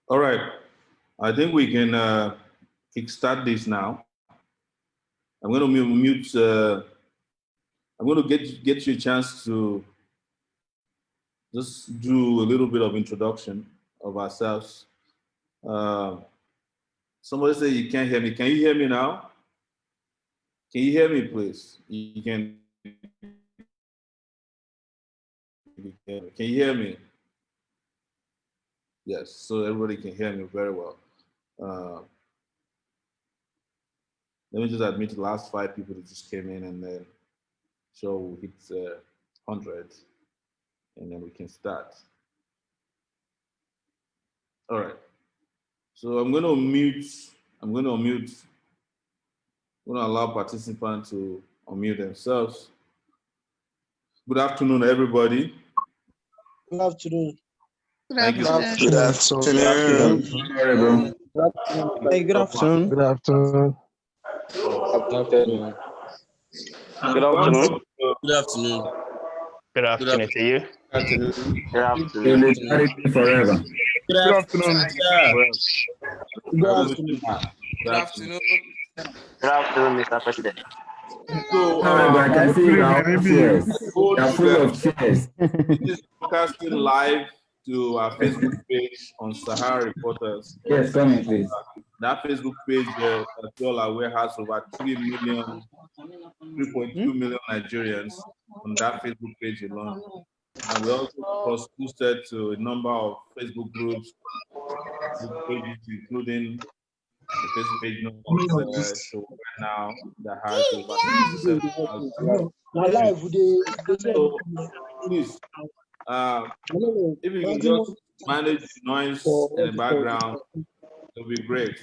All right. I think we can kickstart this now. I'm going to mute. I'm going to get you a chance to just do a little bit of introduction of ourselves. Uh, Somebody say you can't hear me. Can you hear me now? Can you hear me, please? Can you hear me? Yes. So everybody can hear me very well. Uh, Let me just admit the last 5 people that just came in, and then so we'll hit 100, and then we can start. All right. So I'm going to mute. I'm going to unmute. I'm going to allow participants to unmute themselves. Good afternoon, everybody. Good afternoon. Thank you. Good afternoon. Sorry, bro. Hey, good afternoon. Good afternoon. Good afternoon. Good afternoon. Good afternoon. Good afternoon to you. Good afternoon. Good afternoon. Forever. Good Good afternoon. Good afternoon. Good afternoon. Good afternoon, Mr. President. So, I can see you are all cheers. go You are to full of cheers. this is broadcasting live to our Facebook page on Sahara Reporters. Yes, come in, please. That Facebook page, as you all are aware, has over 3.2 million Nigerians on that Facebook page alone. And we also cross-posted to a number of Facebook groups, pages, including the Facebook page known as Sowore now, that has over 67,000. So please, if you can just manage the noise in the background, it'll be great.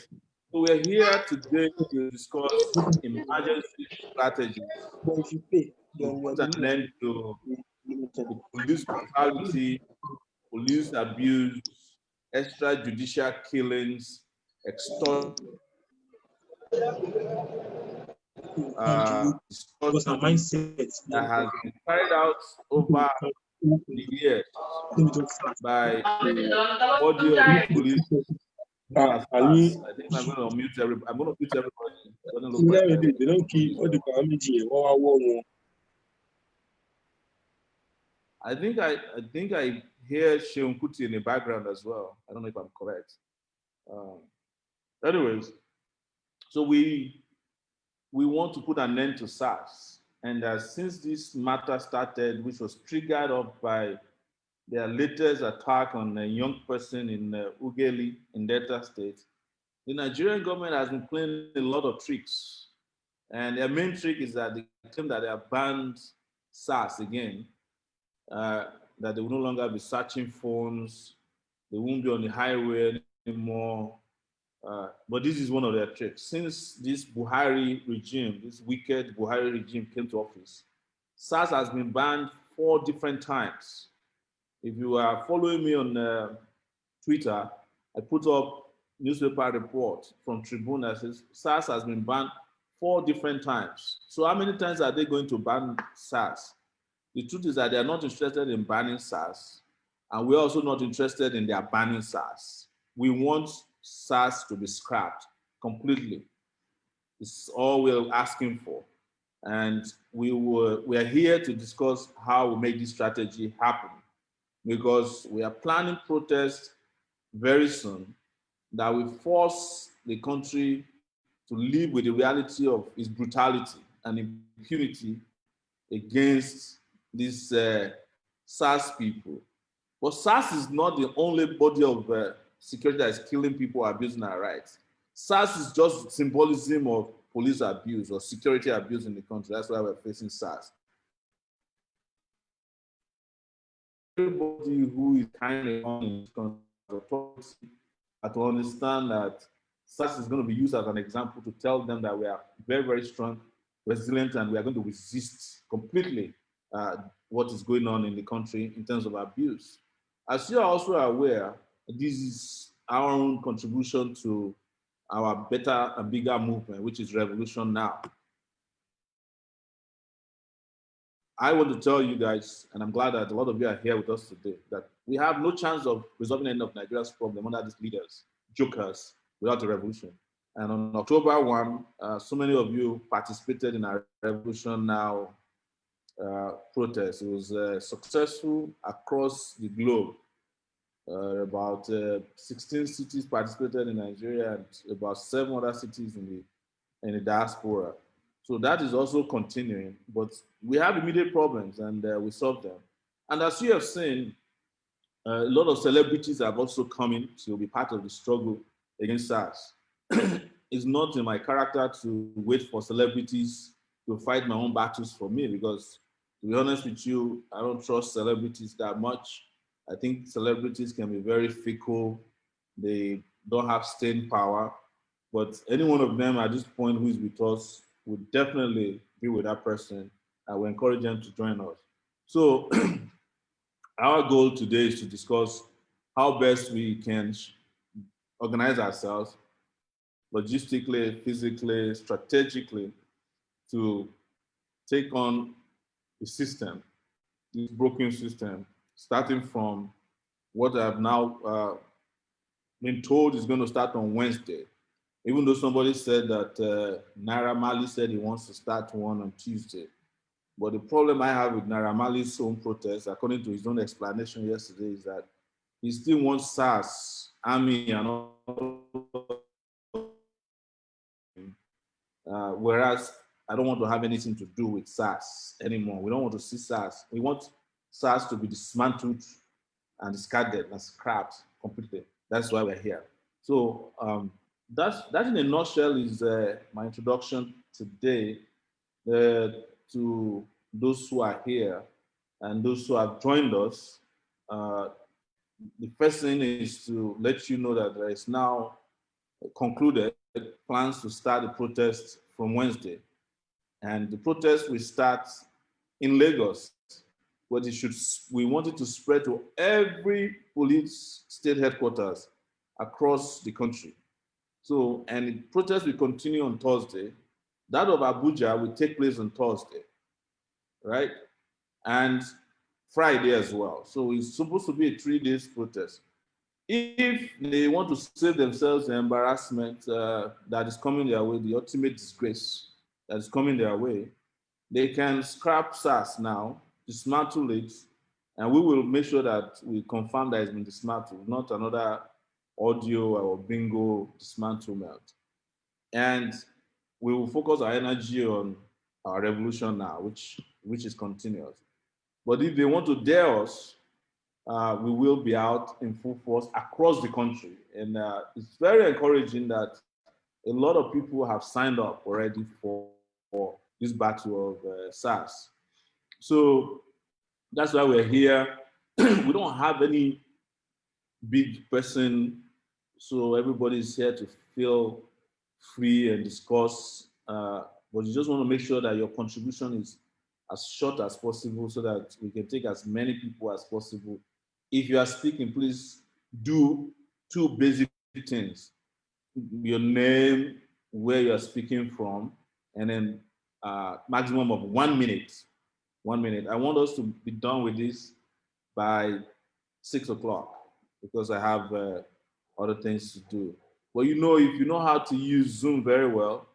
So we're here today to discuss emergency strategies to put an end to the police brutality, police abuse, extrajudicial killings, extortion, that has been carried out over the years by body of the police. I think I'm going to mute everybody. I'm going to mute everybody. It doesn't look like I think I hear Sheon Kuti in the background as well. I don't know if I'm correct. Anyways, so we want to put an end to SARS, and since this matter started, which was triggered off by their latest attack on a young person in Ughelli in Delta State, the Nigerian government has been playing a lot of tricks. And their main trick is that they claim that they have banned SARS again, that they will no longer be searching phones, they won't be on the highway anymore. But this is one of their tricks. Since this Buhari regime, this wicked Buhari regime came to office, SARS has been banned 4 different times. If you are following me on Twitter, I put up newspaper report from Tribune that says SARS has been banned 4 different times. So how many times are they going to ban SARS? The truth is that they are not interested in banning SARS, and we're also not interested in their banning SARS. We want SARS to be scrapped completely. It's all we're asking for. And we're here to discuss how we make this strategy happen, because we are planning protests very soon that will force the country to live with the reality of its brutality and impunity against these SARS people. But SARS is not the only body of security that is killing people, abusing our rights. SARS is just symbolism of police abuse or security abuse in the country. That's why we're facing SARS. Everybody who is kind of on authority to understand that SARS is going to be used as an example to tell them that we are very, very strong, resilient, and we are going to resist completely what is going on in the country in terms of abuse. As you are also aware, this is our own contribution to our better and bigger movement, which is Revolution Now. I want to tell you guys, and I'm glad that a lot of you are here with us today, that we have no chance of resolving any of Nigeria's problem under these leaders, jokers, without a revolution. And on October 1, so many of you participated in our Revolution Now protest. It was successful across the globe. About 16 cities participated in Nigeria and about 7 other cities in the diaspora. So that is also continuing, but we have immediate problems and we solve them. And as you have seen, a lot of celebrities have also come in to be part of the struggle against SARS. It's not in my character to wait for celebrities to fight my own battles for me, because to be honest with you, I don't trust celebrities that much. I think celebrities can be very fickle. They don't have staying power. But any one of them at this point who is with us would definitely be with that person. I will encourage them to join us. So our goal today is to discuss how best we can organize ourselves logistically, physically, strategically to take on the system, this broken system, starting from what I've now been told is going to start on Wednesday. Even though somebody said that Naira Marley said he wants to start one on Tuesday. But the problem I have with Naira Marley's own protest, according to his own explanation yesterday, is that he still wants SARS, army, and all. Whereas I don't want to have anything to do with SARS anymore. We don't want to see SARS. We want SARS to be dismantled and discarded and scrapped completely. That's why we're here. So that in a nutshell is my introduction today to those who are here and those who have joined us. The first thing is to let you know that there is now concluded plans to start the protest from Wednesday. And the protest will start in Lagos, but we want it to spread to every police state headquarters across the country. So, and the protest will continue on Thursday. That of Abuja will take place on Thursday, right? And Friday as well. So it's supposed to be a 3-day protest. If they want to save themselves the embarrassment that is coming their way, the ultimate disgrace that is coming their way, they can scrap SARS now, dismantle it, and we will make sure that we confirm that it's been dismantled, not another audio or bingo dismantlement. And we will focus our energy on our revolution now, which is continuous. But if they want to dare us, we will be out in full force across the country. And it's very encouraging that a lot of people have signed up already for this battle of SARS. So that's why we're here. We don't have any big person, so everybody's here to feel free and discuss. But you just want to make sure that your contribution is as short as possible so that we can take as many people as possible. If you are speaking, please do 2 basic things: your name, where you are speaking from, and then maximum of 1 minute. 1 minute. I want us to be done with this by 6 o'clock because I have other things to do. But you know, if you know how to use Zoom very well,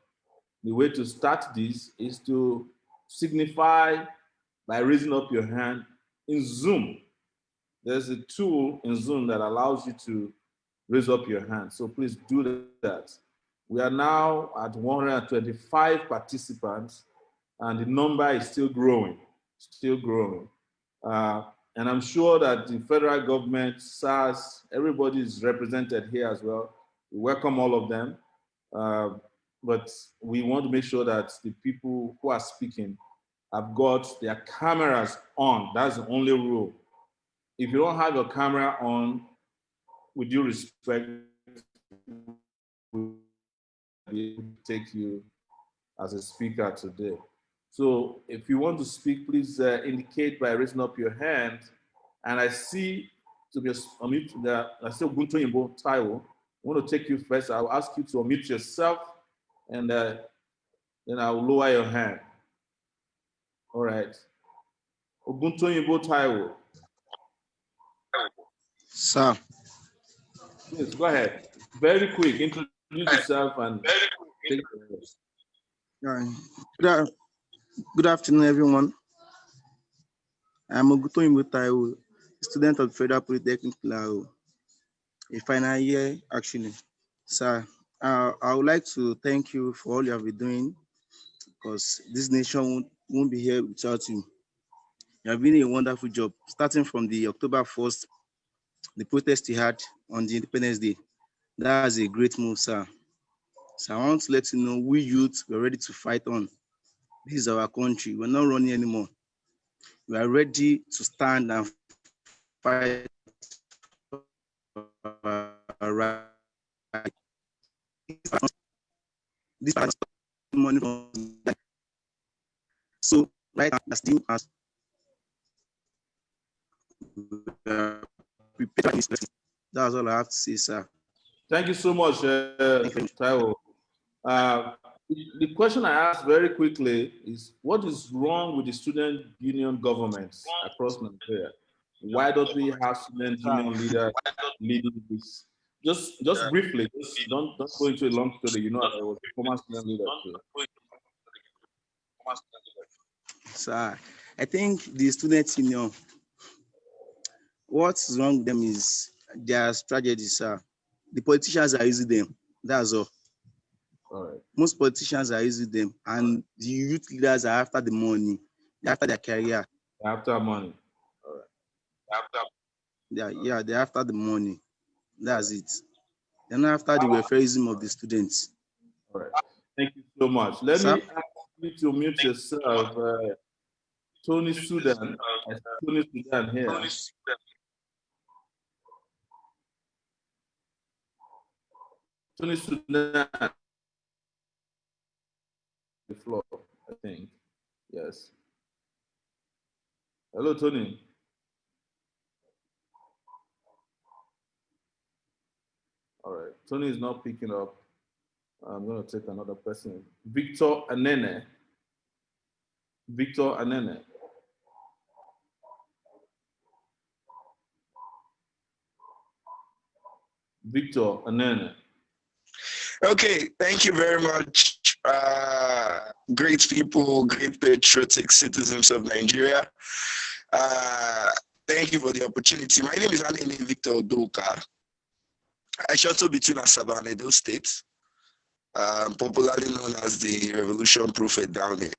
the way to start this is to signify by raising up your hand in Zoom. There's a tool in Zoom that allows you to raise up your hand. So please do that. We are now at 125 participants, and the number is still growing, and I'm sure that the federal government, SARS, everybody is represented here as well. We welcome all of them. But we want to make sure that the people who are speaking have got their cameras on. That's the only rule. If you don't have your camera on, with due respect, we'll be able to take you as a speaker today. So if you want to speak, please indicate by raising up your hand. And I see to be unmute I see Ubuntu Yimbo Taiwo. I want to take you first. I'll ask you to unmute yourself, and then I'll lower your hand. All right. Oguntoyinbo Taiwo. Sir. Please go ahead. Very quick. Introduce yourself and take Good afternoon, everyone. I'm Ogutoyinbo Taiwo, student of Federal Polytechnic Lao, a final year actually. Sir, I would like to thank you for all you have been doing, because this nation won't be here without you. You have been a wonderful job, starting from the October 1st, the protest you had on the Independence Day. That's a great move, sir. So I want to let you know, we youth, we're ready to fight on. This is our country. We're not running anymore. We are ready to stand and fight for our right. This money from, so right now, still as prepared. That's all I have to say, sir. Thank you so much, Taiwo. The question I asked very quickly is, what is wrong with the student union governments across Nigeria? Why don't we have student union leaders leading this? Just briefly, just don't go into a long story. You know, I was a former student leader too. Sir, I think the student union, what's wrong with them is their strategies, sir. The politicians are using them. That's all. All right. Most politicians are using them, and the youth leaders are after the money, they're after their career. After money. All right. They're after the money. That's it. They're not after the welfareism of the students. All right. Thank you so much. Let me ask you to mute yourself. Tony Sudan. I see Tony Sudan here. Tony Sudan. The floor, I think. Yes. Hello, Tony. All right. Tony is not picking up. I'm going to take another person. Victor Anene. Victor Anene. Victor Anene. Okay, thank you very much. Great people, great patriotic citizens of Nigeria. Thank you for the opportunity. My name is Anene Victor Odoka. I shuttle between Asaba and Edo State, popularly known as the Revolution Prophet down here.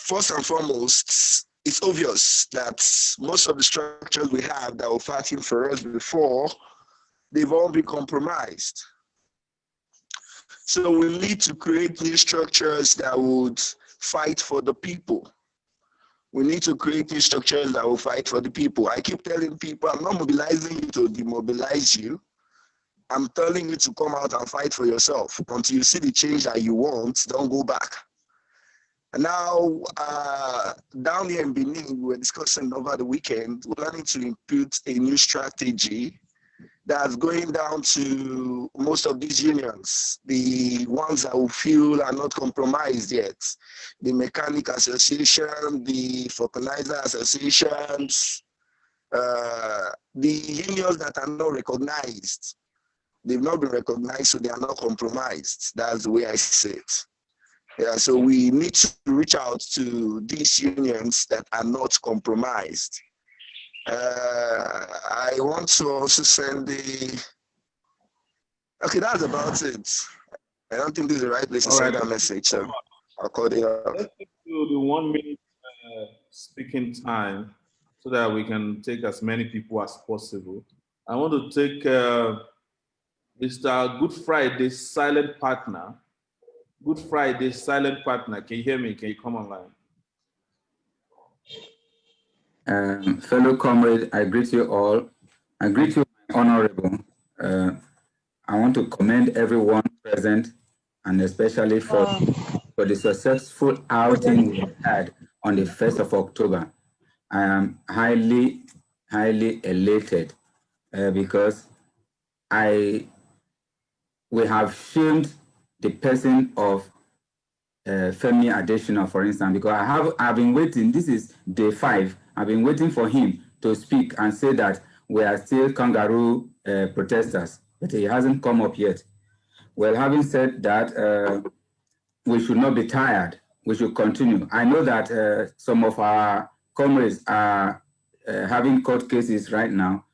First and foremost, it's obvious that most of the structures we have that were fighting for us before, they've all been compromised. So we need to create new structures that would fight for the people. We need to create new structures that will fight for the people. I keep telling people, I'm not mobilizing you to demobilize you. I'm telling you to come out and fight for yourself. Until you see the change that you want, don't go back. And now, down here in Benin, we were discussing over the weekend, we're planning to impute a new strategy that's going down to most of these unions, the ones that we feel are not compromised yet. The Mechanic Association, the Vulcanizer Associations, the unions that are not recognized. They've not been recognized, so they are not compromised. That's the way I see it. Yeah, so we need to reach out to these unions that are not compromised. I want to also send okay, that's about it. I don't think this is the right place to send that message, so I'll call it off. Let's get to the 1 minute speaking time so that we can take as many people as possible. I want to take Mr. Good Friday silent partner. Good Friday silent partner. Can you hear me? Can you come online? Fellow comrades, I greet you all. I greet you, honorable. I want to commend everyone present, and especially for the successful outing we had on the 1st of October. I am highly elated because we have shamed the person of Femi Adesina, for instance, because I've been waiting. This is day 5. I've been waiting for him to speak and say that we are still kangaroo protesters, but he hasn't come up yet. Well, having said that, we should not be tired. We should continue. I know that some of our comrades are having court cases right now,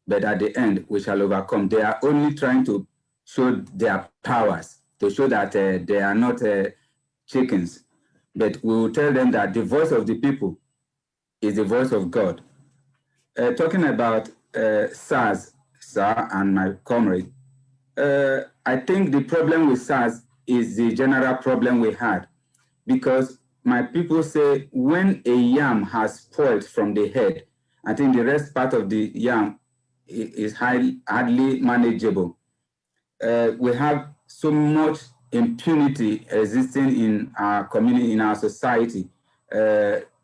but at the end, we shall overcome. They are only trying to show their powers, to show that they are not chickens. But we will tell them that the voice of the people is the voice of God. Talking about SARS, sir, and my comrade, I think the problem with SARS is the general problem we had, because my people say when a yam has spoiled from the head, I think the rest part of the yam is hardly manageable. We have so much impunity existing in our community, in our society,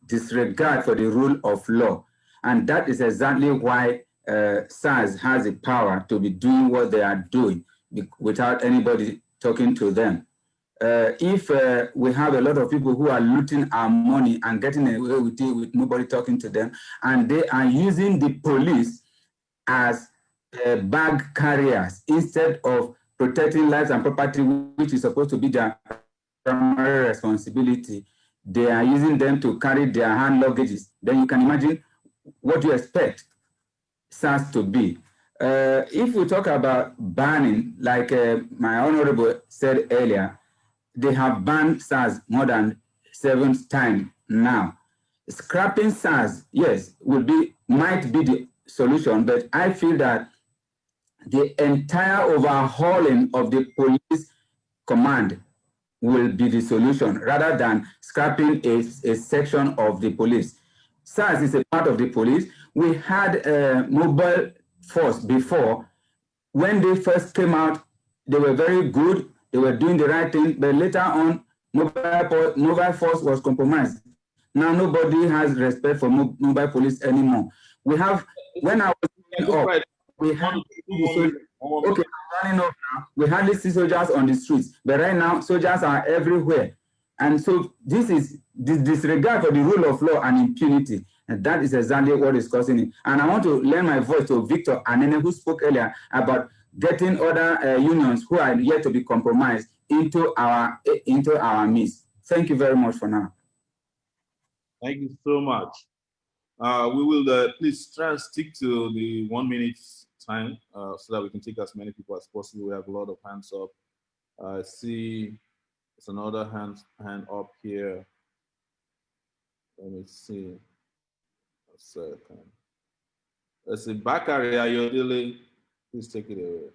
disregard for the rule of law. And that is exactly why SARS has the power to be doing what they are doing without anybody talking to them. If we have a lot of people who are looting our money and getting away with it with nobody talking to them, and they are using the police as bag carriers instead of protecting lives and property, which is supposed to be their primary responsibility, they are using them to carry their hand luggages. Then you can imagine what you expect SARS to be. If we talk about banning, like my honorable said earlier, they have banned SARS more than 7 times now. Scrapping SARS, yes, might be the solution, but I feel that the entire overhauling of the police command will be the solution rather than scrapping a section of the police. SARS is a part of the police. We had a mobile force before. When they first came out, they were very good. They were doing the right thing, but later on, mobile force was compromised. Now nobody has respect for mobile police anymore. We have, when I was growing up, we had okay, I'm running up now. We hardly see soldiers on the streets, but right now soldiers are everywhere, and so this is disregard for the rule of law and impunity, and that is exactly what is causing it. And I want to lend my voice to Victor Anene, who spoke earlier about getting other unions who are yet to be compromised into our midst. Thank you very much for now. Thank you so much. We will please try and stick to the 1 minute time so that we can take as many people as possible. We have a lot of hands up. I see there's another hand up here. Let me see. A second. Let's see. Bakari Ayodele, please take it away.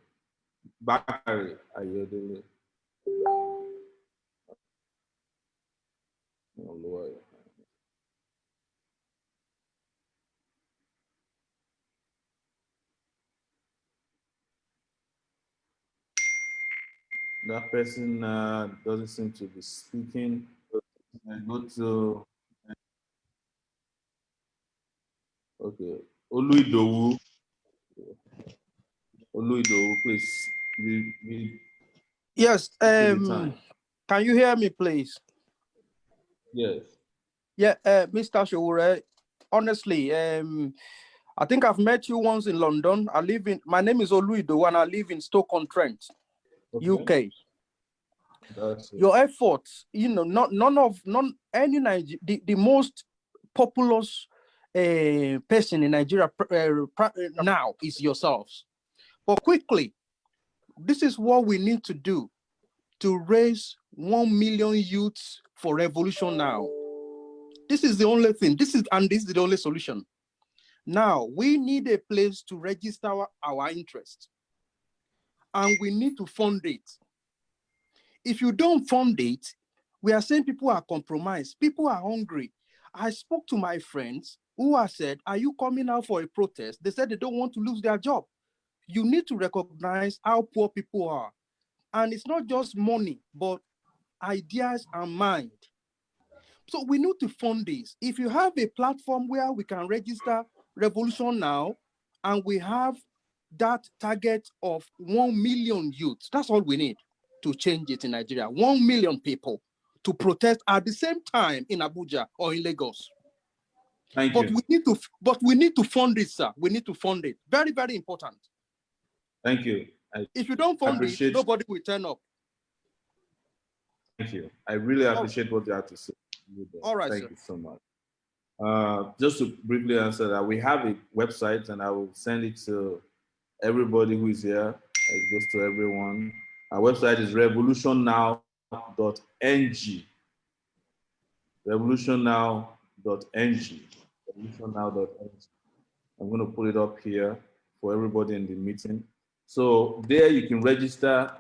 Bakari Ayodele. Oh, Lord. That person doesn't seem to be speaking. I go to, okay, Oluidowu. Oluidowu, please. Yes, can you hear me, please? Yes. Yeah, Mr. Sowore, honestly, I think I've met you once in London. My name is Oluidowu and I live in Stoke-on-Trent, okay. UK. Your efforts, you know, the most populous person in Nigeria now is yourselves. But quickly, this is what we need to do to raise 1 million youths for revolution now. This is the only thing. This is the only solution. Now, we need a place to register our interest. And we need to fund it. If you don't fund it, we are saying people are compromised. People are hungry. I spoke to my friends who have said, are you coming out for a protest? They said they don't want to lose their job. You need to recognize how poor people are. And it's not just money, but ideas and mind. So we need to fund this. If you have a platform where we can register Revolution Now, and we have that target of 1 million youths, that's all we need to change it in Nigeria. 1 million people to protest at the same time in Abuja or in Lagos. Thank But you. we need to fund it, sir. We need to fund it. Very, very important. Thank you. If you don't fund it, nobody will turn up. Thank you. I really appreciate what you have to say. All right, Thank sir. you so much. Just to briefly answer that, we have a website, and I will send it to everybody who is here. It goes to everyone. Our website is revolutionnow.ng. Revolutionnow.ng. Revolutionnow.ng. I'm going to put it up here for everybody in the meeting. So there you can register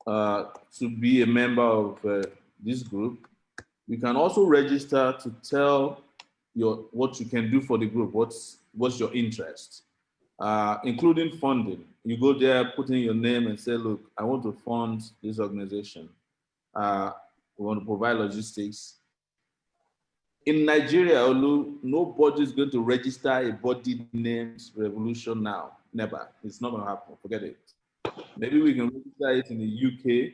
to be a member of this group. You can also register to tell what you can do for the group. What's your interest, including funding. You go there, put in your name, and say, "Look, I want to fund this organization. We want to provide logistics." In Nigeria, Olu, nobody's going to register a body named Revolution Now. Never. It's not going to happen. Forget it. Maybe we can register it in the UK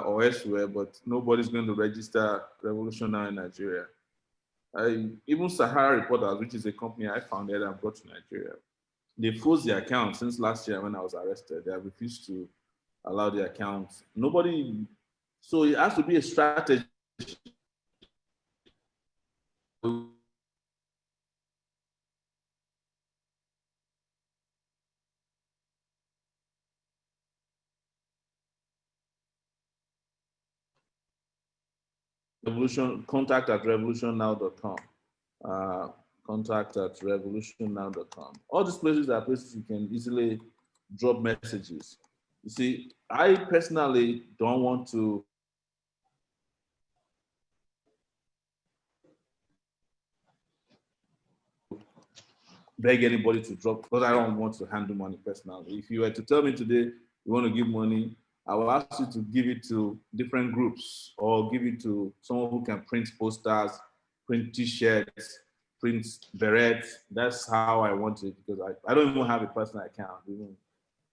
or elsewhere, but nobody's going to register Revolution Now in Nigeria. Even Sahara Reporters, which is a company I founded and brought to Nigeria, they froze the account since last year when I was arrested. They have refused to allow the account. Nobody, so it has to be a strategy. Contact at revolutionnow.com. Contact at revolutionnow.com. All these places are places you can easily drop messages. You see, I personally don't want to beg anybody to drop, because I don't want to handle money personally. If you were to tell me today you want to give money, I will ask you to give it to different groups or give it to someone who can print posters, print t-shirts, print berets. That's how I want it, because I don't even have a personal account. Even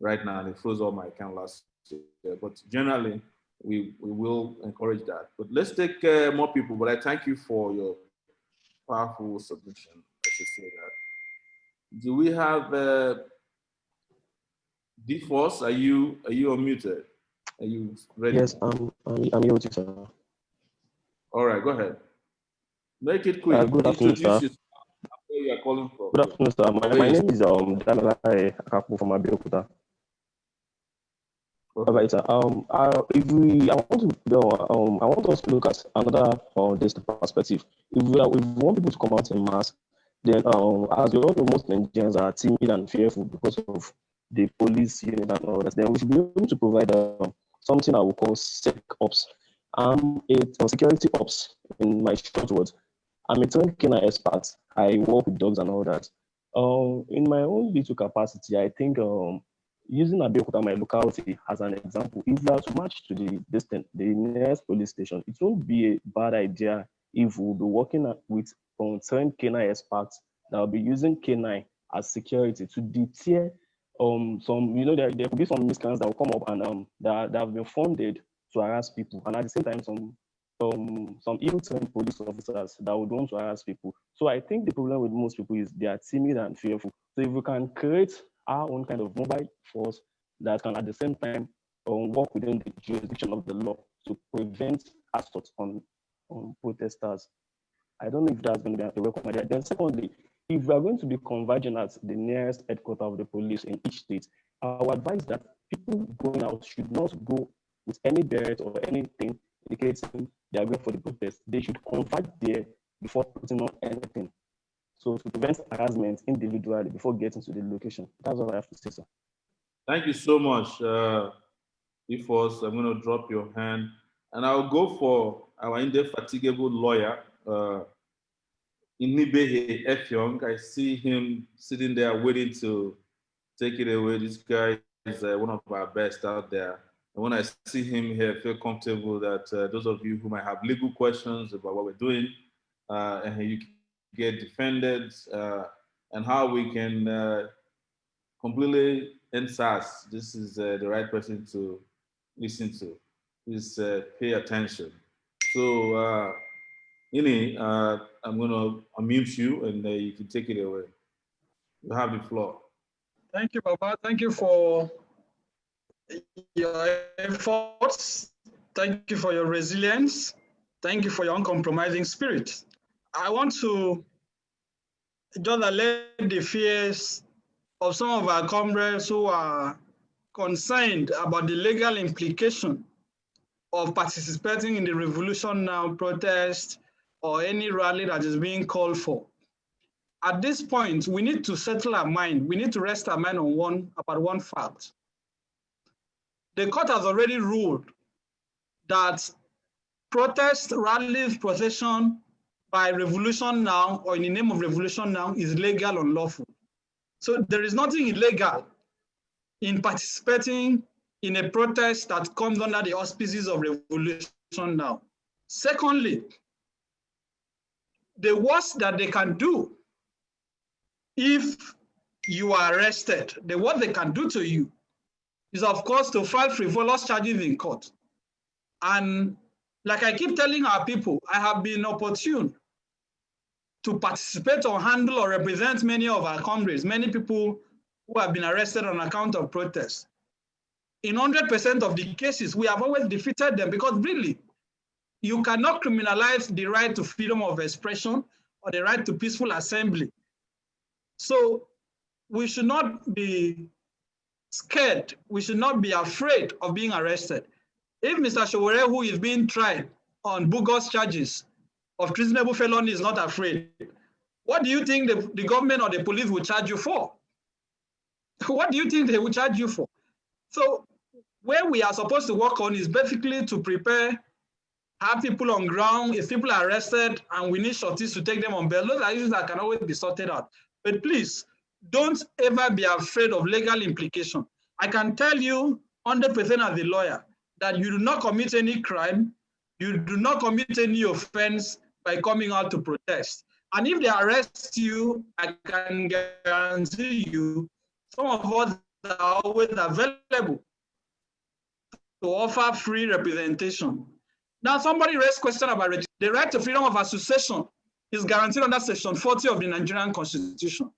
right now, they froze all my account last year. But generally, we will encourage that. But let's take more people. But I thank you for your powerful submission. I should say that. Do we have D-Force? Are you unmuted? Are you ready? Yes, I'm here with you, sir. All right, go ahead. Make it quick. Good afternoon, Introduce sir. yourself, where you are calling from. Good afternoon, sir. My name is Damela Akapu from Abeokuta. Okay. All right, sir. I want us to look at another this perspective. If we want people to come out in mass, then as we all know, most Nigerians are timid and fearful because of the police unit and all that. Then we should be able to provide something I will call sec ops. A security ops in my short words. I'm a trained killer expert. I work with dogs and all that. In my own little capacity, I think using Abeokuta, my locality, as an example, if we are to match to the nearest police station, it won't be a bad idea if we'll be working with trained canine experts that will be using canine as security to deter some, there could be some miscreants that will come up and that have been funded to harass people, and at the same time some ill-trained police officers that would want to harass people. So I think the problem with most people is they are timid and fearful. So if we can create our own kind of mobile force that can at the same time work within the jurisdiction of the law to prevent assault on protesters, I don't know if that's going to be a welcome idea. Then secondly, if we are going to be converging at the nearest headquarters of the police in each state, I would advise that people going out should not go with any beret or anything indicating they are going for the protest. They should converge there before putting on anything. So to prevent harassment individually before getting to the location. That's all I have to say, sir. Thank you so much, D-Force. I'm going to drop your hand, and I'll go for our indefatigable lawyer, Inibehe Efyong. I see him sitting there waiting to take it away. This guy is one of our best out there. And when I see him here, I feel comfortable that those of you who might have legal questions about what we're doing, and you can get defended, and how we can completely end SARS, this is the right person to listen to. is pay attention. So, Ini, I'm going to unmute you and you can take it away. You have the floor. Thank you, Baba. Thank you for your efforts. Thank you for your resilience. Thank you for your uncompromising spirit. I want to just allay the fears of some of our comrades who are concerned about the legal implication of participating in the Revolution Now protest or any rally that is being called for. At this point, we need to settle our mind. We need to rest our mind on one fact. The court has already ruled that protest, rallies, procession by Revolution Now or in the name of Revolution Now is legal and lawful. So there is nothing illegal in participating in a protest that comes under the auspices of Revolution Now. Secondly, the worst that they can do if you are arrested, the worst they can do to you is, of course, to file frivolous charges in court. And like I keep telling our people, I have been opportune to participate or handle or represent many of our comrades, many people who have been arrested on account of protests. In 100% of the cases, we have always defeated them because really, you cannot criminalize the right to freedom of expression or the right to peaceful assembly. So we should not be scared. We should not be afraid of being arrested. If Mr. Sowore, who is being tried on bogus charges of treasonable felony, is not afraid, what do you think the government or the police will charge you for? What do you think they will charge you for? So where we are supposed to work on is basically to prepare, have people on ground. If people are arrested and we need shorties to take them on bail, those are issues that can always be sorted out. But please, don't ever be afraid of legal implication. I can tell you 100% as a lawyer that you do not commit any crime, you do not commit any offense by coming out to protest. And if they arrest you, I can guarantee you, some of us are always available to offer free representation. Now, somebody raised a question about the right to freedom of association is guaranteed under Section 40 of the Nigerian Constitution.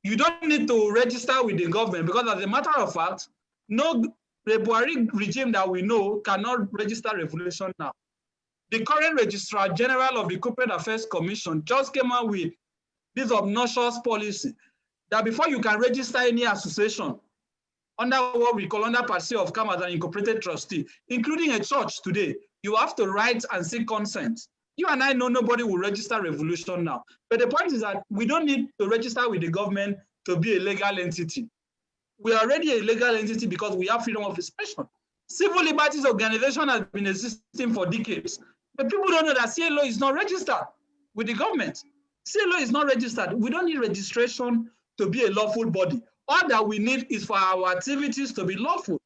You don't need to register with the government because, as a matter of fact, the Buhari regime that we know cannot register Revolution Now. The current Registrar General of the Corporate Affairs Commission just came out with this obnoxious policy that before you can register any association under what we call under Part C of CAM as an incorporated trustee, including a church today, you have to write and seek consent. You and I know nobody will register Revolution Now. But the point is that we don't need to register with the government to be a legal entity. We are already a legal entity because we have freedom of expression. Civil liberties organization has been existing for decades. But people don't know that CLO is not registered with the government. CLO is not registered. We don't need registration to be a lawful body. All that we need is for our activities to be lawful.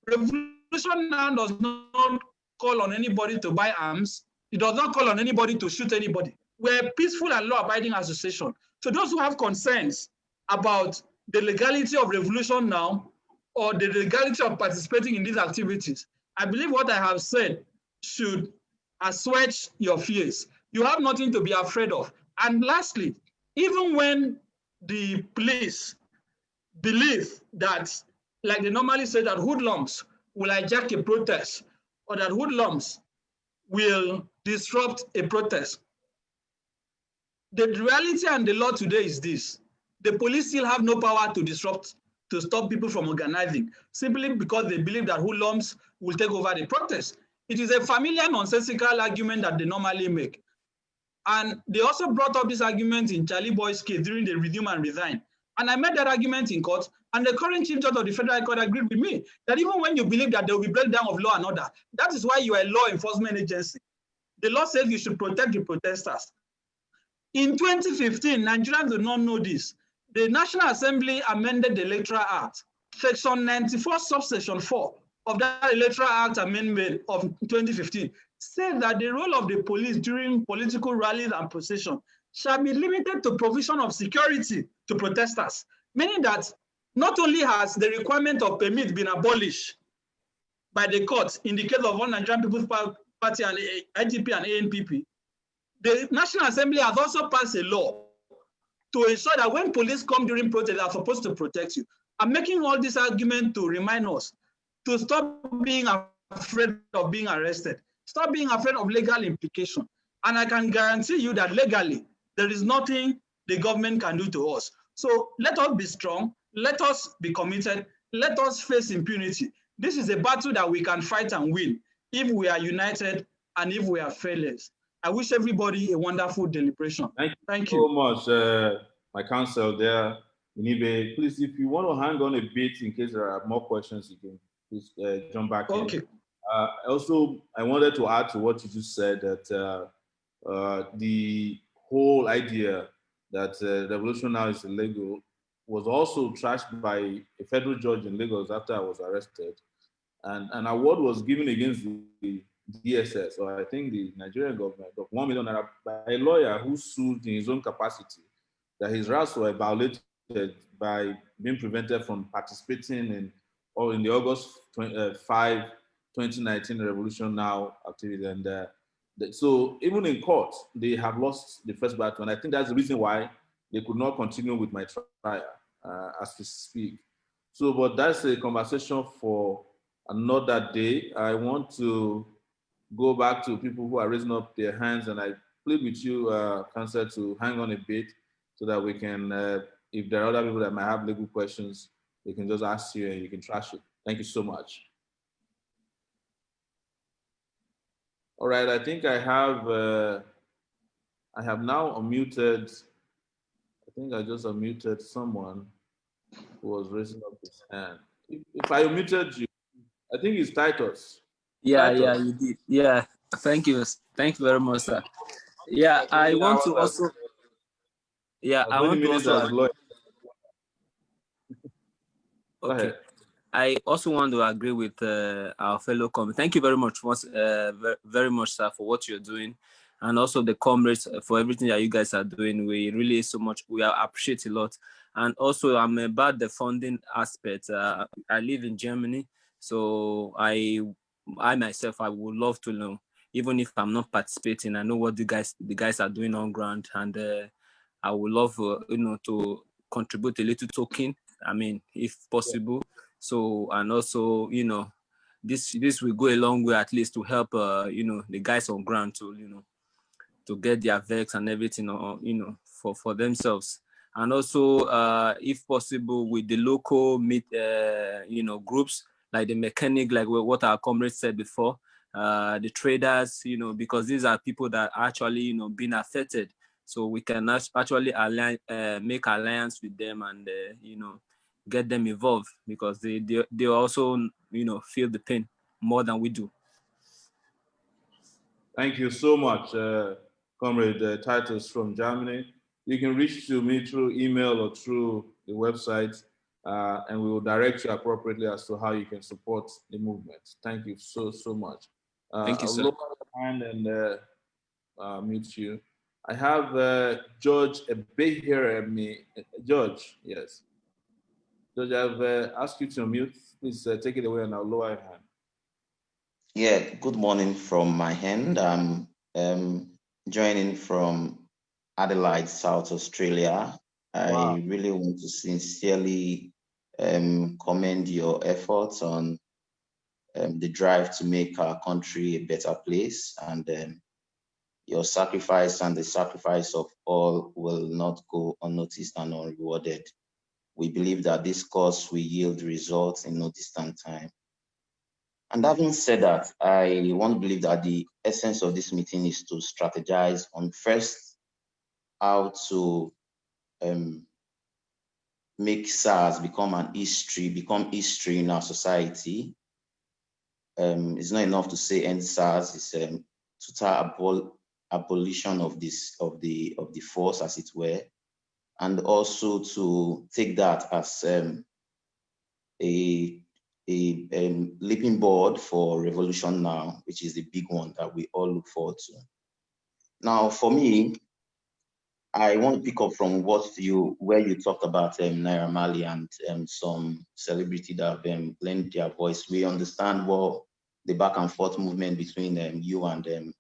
Revolution Now does not call on anybody to buy arms. It does not call on anybody to shoot anybody. We're a peaceful and law-abiding association. So those who have concerns about the legality of Revolution Now or the legality of participating in these activities, I believe what I have said should assuage your fears. You have nothing to be afraid of. And lastly, even when the police believe that, like they normally say, that hoodlums will hijack a protest or that hoodlums will disrupt a protest, the reality and the law today is this: the police still have no power to disrupt, to stop people from organizing, simply because they believe that hoodlums will take over the protest. It is a familiar nonsensical argument that they normally make. And they also brought up this argument in Charlie Boy's case during the resume and resign. And I made that argument in court, and the current Chief Judge of the Federal Court agreed with me that even when you believe that there will be breakdown of law and order, that is why you are a law enforcement agency. The law says you should protect the protesters. In 2015, Nigerians do not know this. The National Assembly amended the Electoral Act. Section 94, subsection 4 of that Electoral Act amendment of 2015 said that the role of the police during political rallies and procession shall be limited to provision of security to protesters, meaning that not only has the requirement of permit been abolished, by the courts in the case of One Nigerian People's Party and IGP and ANPP, the National Assembly has also passed a law to ensure that when police come during protest, they are supposed to protect you. I'm making all this argument to remind us to stop being afraid of being arrested, stop being afraid of legal implication. And I can guarantee you that legally, there is nothing the government can do to us. So let us be strong, let us be committed, let us face impunity. This is a battle that we can fight and win if we are united and if we are fearless. I wish everybody a wonderful deliberation. Thank you so much, my counsel there, Inibe. Please, if you want to hang on a bit in case there are more questions, you can please jump back in. Also, I wanted to add to what you just said that the whole idea that revolution now is illegal was also trashed by a federal judge in Lagos after I was arrested. And an award was given against the DSS, or I think the Nigerian government, of 1 million naira by a lawyer who sued in his own capacity that his rights were violated by being prevented from participating in the August 5, 2019 Revolution Now activity. And so even in court, they have lost the first battle. And I think that's the reason why they could not continue with my trial as we speak. So, but that's a conversation for another day. I want to go back to people who are raising up their hands, and I plead with you, Council, to hang on a bit so that we can, if there are other people that might have legal questions, they can just ask you and you can trash it. Thank you so much. All right, I think I have now unmuted. I think I just unmuted someone who was raising up his hand. If I unmuted you, I think it's Titus. Yeah, Titus. yeah, you did. Yeah, thank you. Thank you very much, sir. Yeah, I want to also. Yeah, I want to also. Okay. I also want to agree with our fellow comrades. Thank you very much, very much, sir, for what you're doing, and also the comrades for everything that you guys are doing. We really we appreciate a lot. And also, I'm about the funding aspect. I live in Germany, so I myself, I would love to know, even if I'm not participating, I know what the guys are doing on ground, and I would love to contribute a little token. I mean, if possible. Yeah. So, and also, this will go a long way, at least, to help the guys on ground to get their vex and everything, for themselves. And also, if possible, with the local groups like the mechanic, like what our comrades said before, the traders, because these are people that are actually being affected. So we can actually make alliance with them and get them involved, because they also feel the pain more than we do. Thank you so much, Comrade Titus from Germany. You can reach to me through email or through the website, and we will direct you appropriately as to how you can support the movement. Thank you so much. Thank you, sir. I'll lower your hand and mute you. I have George Ebehiremi. George, yes. George, I've asked you to unmute. Please take it away and I'll lower your hand. Yeah, good morning from my end. I'm joining from Adelaide, South Australia. Wow. I really want to sincerely commend your efforts on the drive to make our country a better place, and your sacrifice and the sacrifice of all will not go unnoticed and unrewarded. We believe that this cause will yield results in no distant time. And having said that, I want to believe that the essence of this meeting is to strategize on first how to make SARS become history in our society. It's not enough to say end SARS. It's total abolition of the force, as it were, and also to take that as a leaping board for Revolution Now, which is the big one that we all look forward to. Now, for me, I want to pick up from where you talked about Naira Marley and some celebrity that have lent their voice. We understand what the back and forth movement between you and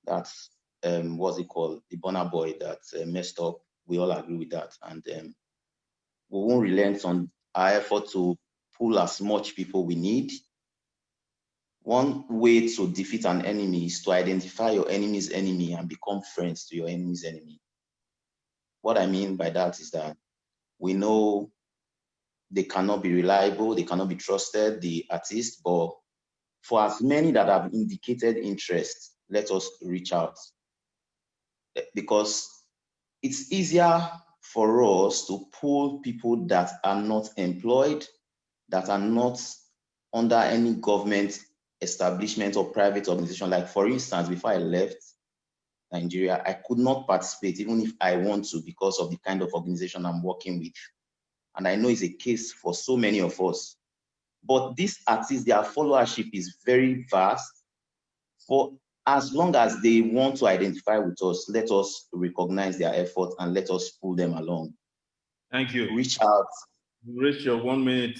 that's what's it called, the Bonner boy that messed up. We all agree with that, and we won't relent on our effort to pull as much people we need. One way to defeat an enemy is to identify your enemy's enemy and become friends to your enemy's enemy. What I mean by that is that we know they cannot be reliable, they cannot be trusted, the artists, but for as many that have indicated interest, let us reach out. Because it's easier for us to pull people that are not employed, that are not under any government establishment or private organization. Like, for instance, before I left Nigeria, I could not participate even if I want to because of the kind of organization I'm working with. And I know it's a case for so many of us. But these artists, their followership is very vast. For as long as they want to identify with us, let us recognize their effort and let us pull them along. Thank you. Reach out. You reached your 1 minute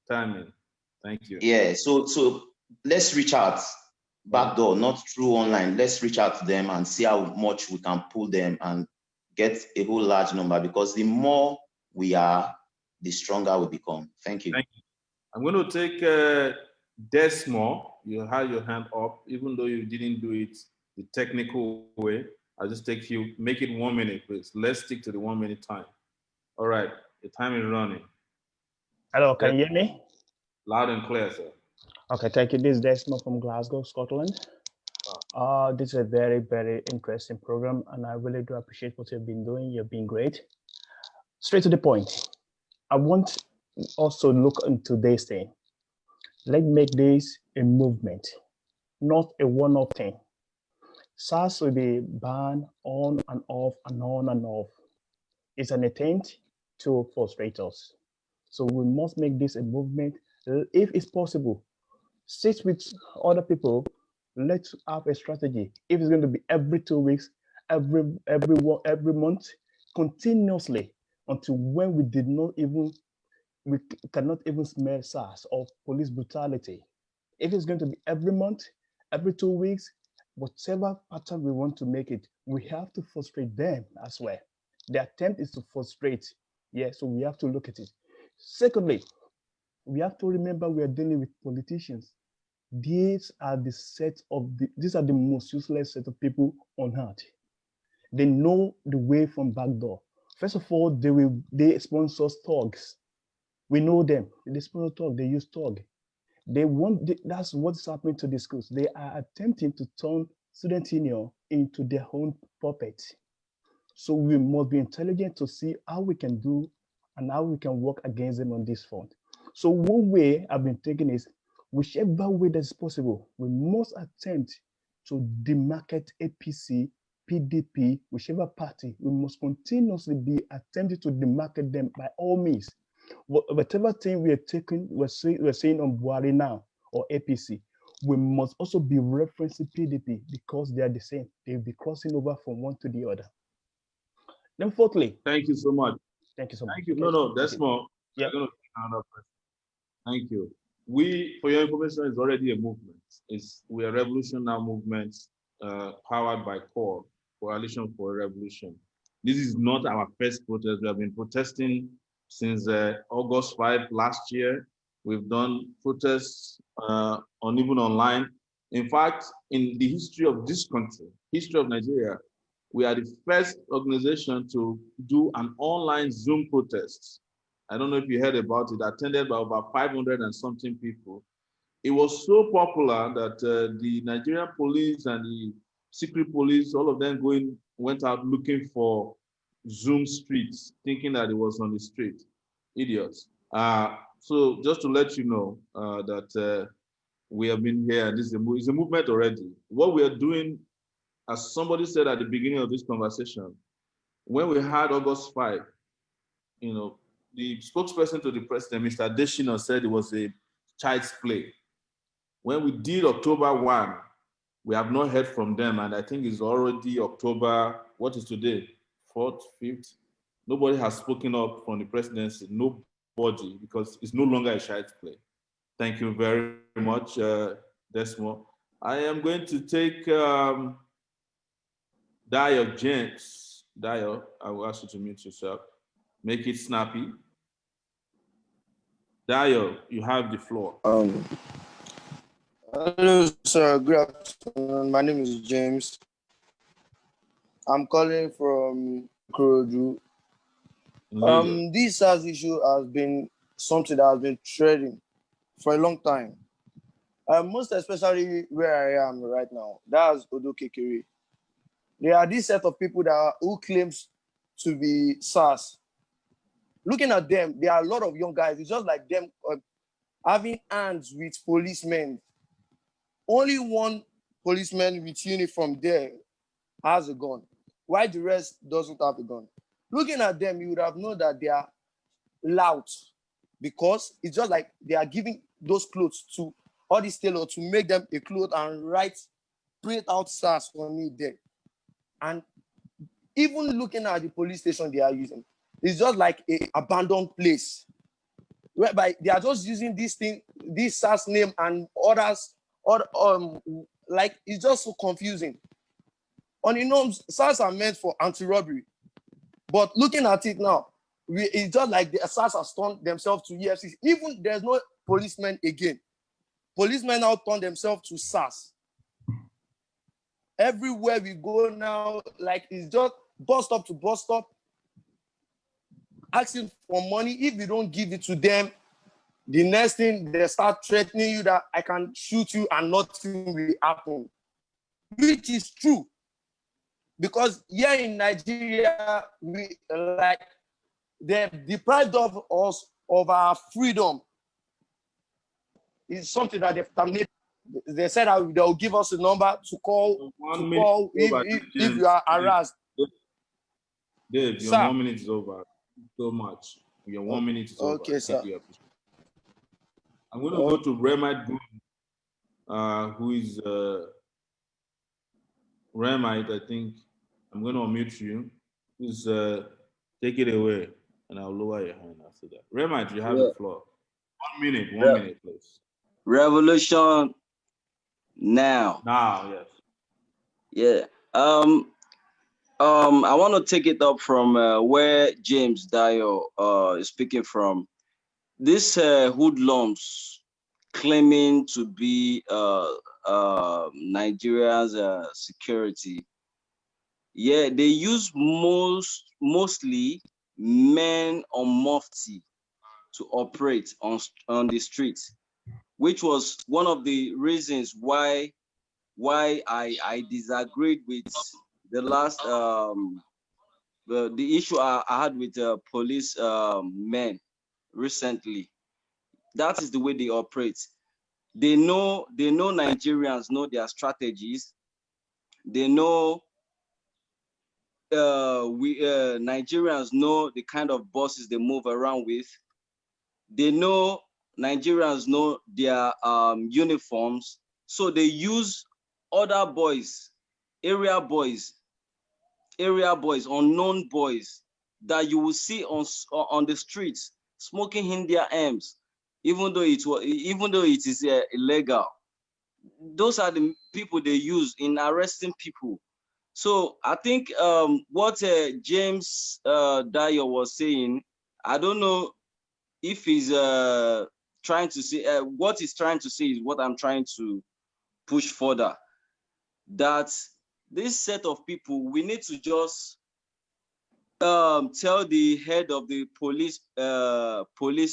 timing. Thank you. Yeah, so let's reach out backdoor, not through online. Let's reach out to them and see how much we can pull them and get a whole large number, because the more we are, the stronger we become. Thank you. Thank you. I'm going to take Desmo. You had your hand up, even though you didn't do it the technical way. I'll just take you, make it 1 minute, please. Let's stick to the 1 minute time. All right, the time is running. Hello, can you hear me? Loud and clear, sir. Okay, thank you. This is Desmond from Glasgow, Scotland. This is a very, very interesting program, and I really do appreciate what you've been doing. You've been great. Straight to the point. I want also look into this thing. Let's make this a movement, not a one-off thing. SARS will be banned on and off and on and off. It's an attempt to frustrate us. So we must make this a movement. If it's possible, sit with other people. Let's have a strategy. If it's going to be every 2 weeks, every month, continuously, until when we cannot even smell SARS or police brutality. If it's going to be every month, every 2 weeks, whatever pattern we want to make it, we have to frustrate them as well. The attempt is to frustrate. Yeah, so we have to look at it. Secondly, we have to remember we are dealing with politicians. These are the most useless set of people on earth. They know the way from backdoor. First of all, they sponsor thugs. We know them. They sponsor thugs. They use thugs. That's what's happening to the schools. They are attempting to turn student union into their own puppet. So we must be intelligent to see how we can do and how we can work against them on this front. So one way I've been taking is, whichever way that's possible, we must attempt to demarket APC, PDP, whichever party. We must continuously be attempting to demarket them by all means. Whatever thing we are taking, we're saying on Buhari now or APC, we must also be referencing PDP because they are the same. They'll be crossing over from one to the other. Then fourthly. Thank you so much. Thank you so much. Thank you. No, that's more. Yeah. Going to take another person. Thank you. We, for your information, is already a movement. We are Revolution Now movement, powered by CORE, Coalition for a Revolution. This is not our first protest. We have been protesting since August 5 last year. We've done protests even online. In fact, in the history of this country, history of Nigeria, we are the first organization to do an online Zoom protest. I don't know if you heard about it, attended by about 500 and something people. It was so popular that the Nigerian police and the secret police, all of them went out looking for Zoom streets, thinking that it was on the street. Idiots. So just to let you know that we have been here, and this is a movement already. What we are doing, as somebody said at the beginning of this conversation, when we had August 5, the spokesperson to the president, Mr. Adesina, said it was a child's play. When we did October 1, we have not heard from them, and I think it's already October, what is today? 4th, 5th? Nobody has spoken up from the presidency, nobody, because it's no longer a child's play. Thank you very much, Desmo. I am going to take Dio James. Dio, I will ask you to mute yourself. Make it snappy. Dio, you have the floor. Hello, sir. Good afternoon. My name is James. I'm calling from Kurodu. This SARS issue has been something that has been trending for a long time. Most especially where I am right now. That's Odo Kekere. There are this set of people who claims to be SARS. Looking at them, there are a lot of young guys. It's just like them having hands with policemen. Only one policeman with uniform there has a gun. Why the rest doesn't have a gun? Looking at them, you would have known that they are loud because it's just like they are giving those clothes to all these tailors to make them a cloth and print out SARS on it there. And even looking at the police station they are using, it's just like an abandoned place whereby they are just using this SARS name and others, like it's just so confusing. On the norms, SARS are meant for anti-robbery, but looking at it now, it's just like the SARS has turned themselves to EFCC. Even there's no policemen again. Policemen now turn themselves to SARS. Everywhere we go now, like it's just bus stop to bus stop, asking for money. If you don't give it to them, the next thing they start threatening you that I can shoot you and nothing will happen, which is true. Because here in Nigeria, we like they've deprived of us of our freedom. It's something that they've terminated. They said that they'll give us a number to call if you are harassed. Dave, your 1 minute is over. So much. Your 1 minute is over. Okay, sir. I'm going to go to Remite Good, who is Remite, I think. I'm going to unmute you. Please take it away, and I'll lower your hand after that. Remite, you have the floor. 1 minute, 1 minute, please. Revolution now. Now, yes. Yeah. I want to take it up from where James Dio is speaking from. This hoodlums claiming to be Nigeria's security. Yeah, they use mostly men on mufti to operate on the streets, which was one of the reasons why I disagreed with the last the issue I had with police men recently. That is the way they operate. They know Nigerians know their strategies. They know Nigerians know the kind of buses they move around with. They know Nigerians know their uniforms. So they use other boys, area boys, unknown boys that you will see on the streets smoking in their arms, even though it is illegal. Those are the people they use in arresting people. So I think what James Dio was saying, I don't know if he's trying to say what he's trying to say is what I'm trying to push further. That this set of people, we need to just tell the head of the police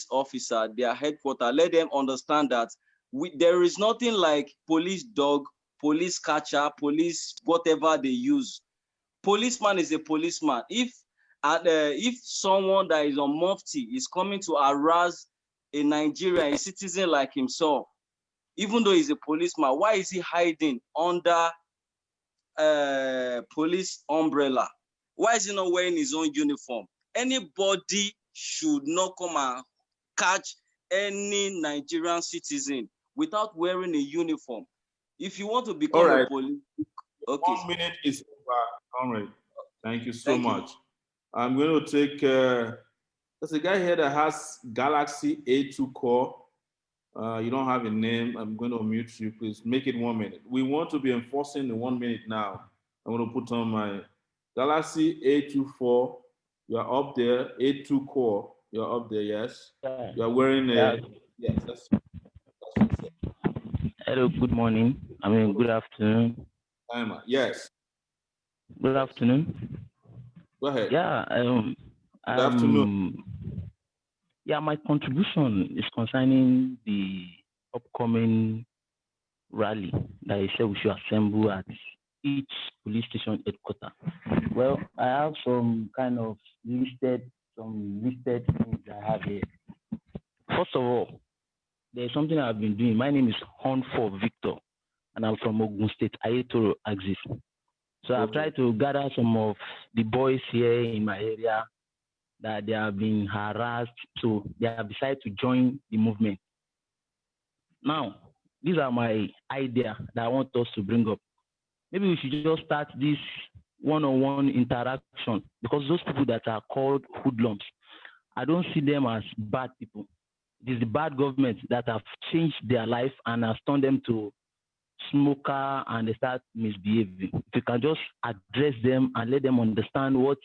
officer, their headquarters, let them understand that there is nothing like police dog, police catcher, police whatever they use. Policeman is a policeman. If someone that is on mufti is coming to harass a Nigerian, a citizen like himself, even though he's a policeman, why is he hiding under police umbrella? Why is he not wearing his own uniform? Anybody should not come and catch any Nigerian citizen without wearing a uniform. If you want to become a police, okay. 1 minute is over. All right. Thank you so much. I'm going to take, there's a guy here that has Galaxy A2 core. You don't have a name. I'm going to mute you. Please make it 1 minute. We want to be enforcing the 1 minute now. I'm going to put on my Galaxy A24. You're up there. A2 core. You're up there. Yes. Yeah. You're wearing a. Yes. That's Hello, good morning. I mean, good afternoon. Yes. Good afternoon. Go ahead. Yeah. Good afternoon. Yeah, my contribution is concerning the upcoming rally that I said we should assemble at each police station headquarters. Well, I have some listed things I have here. First of all, there's something I've been doing. My name is Horn for Victor, and I'm from Ogun State, Ayetoro Axis. So I've tried to gather some of the boys here in my area that they have been harassed, so they have decided to join the movement. Now, these are my idea that I want us to bring up. Maybe we should just start this one-on-one interaction, because those people that are called hoodlums, I don't see them as bad people. It is the bad government that have changed their life and has turned them to smoker, and they start misbehaving. If you can just address them and let them understand what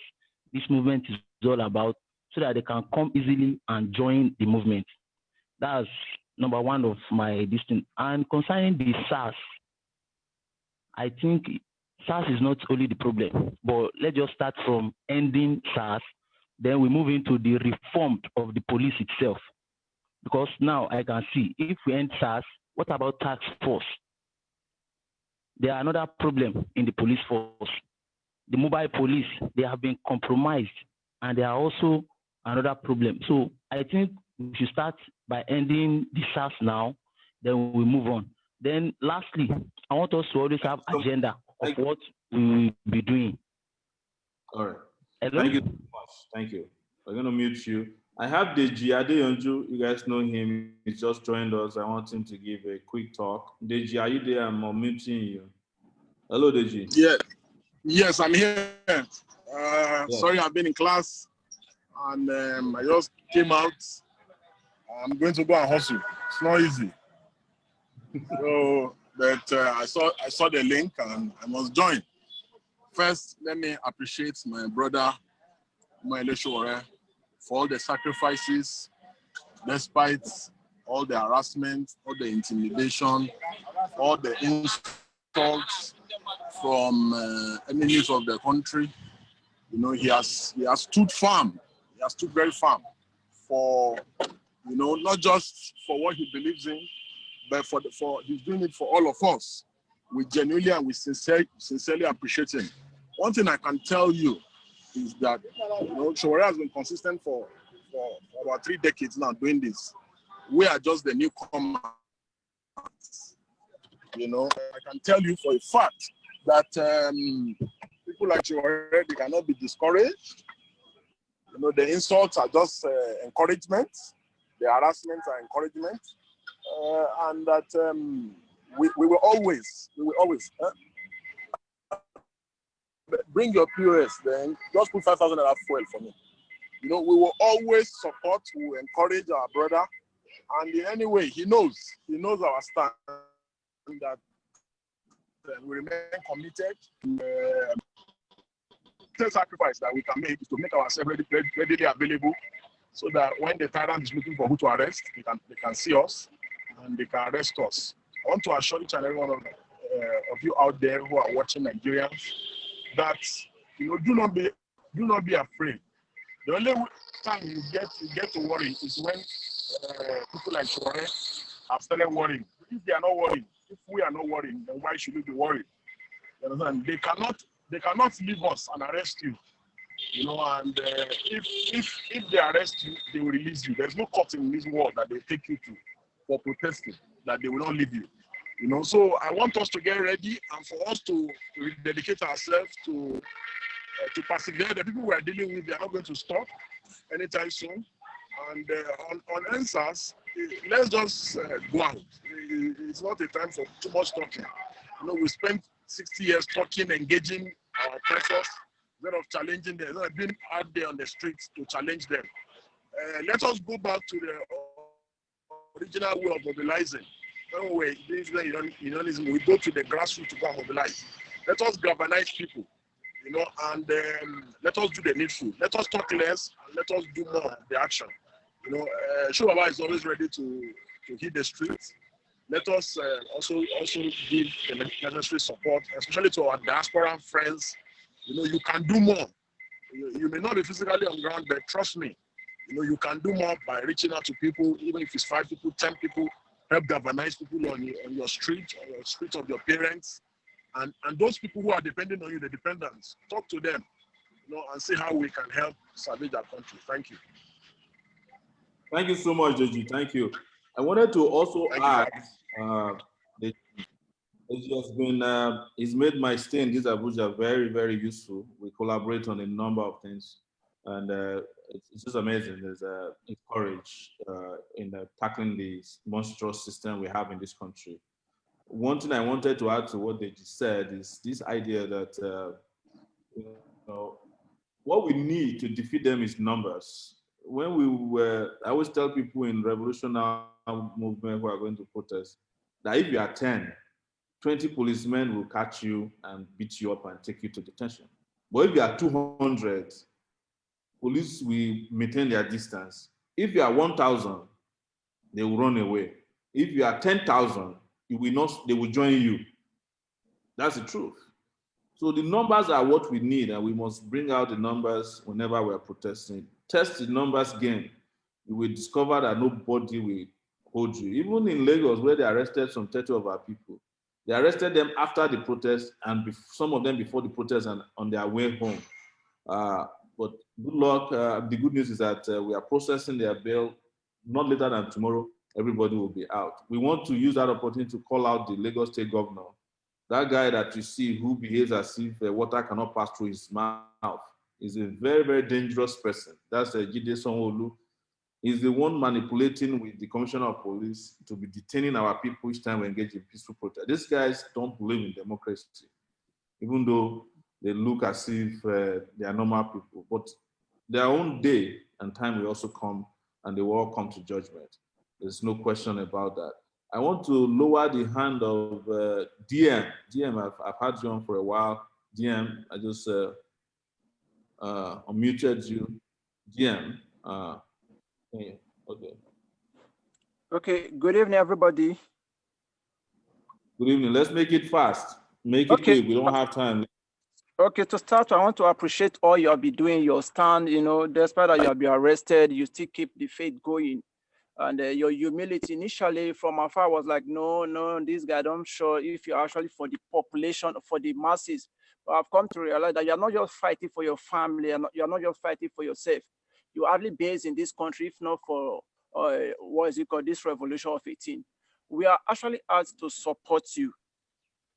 this movement is all about, so that they can come easily and join the movement. That's number one of my distance. And concerning the SARS, I think SARS is not only the problem, but let's just start from ending SARS, then we move into the reform of the police itself. Because now I can see, if we end SARS, what about task force? There are another problem in the police force. The mobile police, they have been compromised, and they are also another problem. So I think we should start by ending the SARS now, then we move on. Then lastly, I want us to always have agenda of what we will be doing. All right. Hello? Thank you so much. Thank you. We're going to mute you. I have Deji Adeyonju. You guys know him. He's just joined us. I want him to give a quick talk. Deji, are you there? I'm muting you. Hello, Deji. Yeah. Yes, I'm here. Sorry, I've been in class, and I just came out. I'm going to go and hustle. It's not easy. So, but I saw the link and I must join. First, let me appreciate my brother, Omoyele Sowore, for all the sacrifices, despite all the harassment, all the intimidation, all the insults from enemies of the country. You know, he has stood firm. He has stood very firm for, you know, not just for what he believes in, but for he's doing it for all of us. We genuinely and we sincerely appreciate him. One thing I can tell you is that, you know, Sowore has been consistent for about 3 decades now doing this. We are just the newcomers. You know, I can tell you for a fact that people like Sowore, they cannot be discouraged. You know, the insults are just encouragement. The harassments are encouragement. And that we will always bring your POS, then just put 5,000 fuel for me. You know, we will always support, we will encourage our brother. And in any way, he knows our stand, that we remain committed. The sacrifice that we can make is to make ourselves readily available, so that when the tyrant is looking for who to arrest, they can see us and they can arrest us. I want to assure each and every one of you out there who are watching Nigerians that, you know, do not be afraid. The only time you get to worry is when people like Sowore have started worrying. If they are not worrying, if we are not worrying, then why should we be worried? You understand? They cannot leave us and arrest you. You know, and if they arrest you, they will release you. There's no court in this world that they take you to for protesting, that they will not leave you. You know, so I want us to get ready and for us to dedicate ourselves to persevere. The people we are dealing with, they are not going to stop anytime soon. And on answers, let's just go out. It's not a time for too much talking. You know, we spent 60 years talking, engaging our oppressors, instead of challenging them, being out there on the streets to challenge them. Let us go back to the original way of mobilizing. When we're doing unionism, we go to the grassroots to go and mobilize. Let us galvanize people, and let us do the needful. Let us talk less and let us do more of the action. Shubaba is always ready to hit the streets. Let us also give the necessary support, especially to our diaspora friends. You can do more. You may not be physically on ground, but trust me, you can do more by reaching out to people, even if it's 5 people, 10 people. Help galvanize people on your street, on your street of your parents, and those people who are depending on you, the dependents. Talk to them, and see how we can help salvage our country. Thank you. Thank you so much, Deji. Thank you. I wanted to also add that Deji has been, he's made my stay in this Abuja very, very useful. We collaborate on a number of things, and it's just amazing. There's courage in tackling this monstrous system we have in this country. One thing I wanted to add to what Deji said is this idea that what we need to defeat them is numbers. I always tell people in revolutionary movement who are going to protest that if you are 10, 20 policemen will catch you and beat you up and take you to detention. But if you are 200, police will maintain their distance. If you are 1,000, they will run away. If you are 10,000, they will join you. That's the truth. So the numbers are what we need, and we must bring out the numbers whenever we're protesting. Test the numbers game. You will discover that nobody will hold you. Even in Lagos, where they arrested some 30 of our people, they arrested them after the protest, and some of them before the protest and on their way home. But good luck. The good news is that we are processing their bail. Not later than tomorrow, everybody will be out. We want to use that opportunity to call out the Lagos State Governor. That guy that you see who behaves as if water cannot pass through his mouth is a very, very dangerous person. That's Jide Sanwo-Olu. He's the one manipulating with the Commissioner of Police to be detaining our people each time we engage in peaceful protest. These guys don't believe in democracy, even though they look as if they are normal people. But their own day and time will also come, and they will all come to judgment. There's no question about that. I want to lower the hand of DM. DM, I've had you on for a while. DM, I just unmuted you. DM. Okay. Okay, good evening, everybody. Good evening. Let's make it fast. Make it quick. We don't have time. Okay, to start, I want to appreciate all you have been doing, your stand, despite that you have been arrested, you still keep the faith going. And your humility initially from afar was like, no, this guy, I'm sure if you're actually for the population, for the masses. But I've come to realize that you're not just fighting for your family, you're not just fighting for yourself. You're hardly based in this country, if not for, what is it called, this revolution of 18. We are actually asked to support you.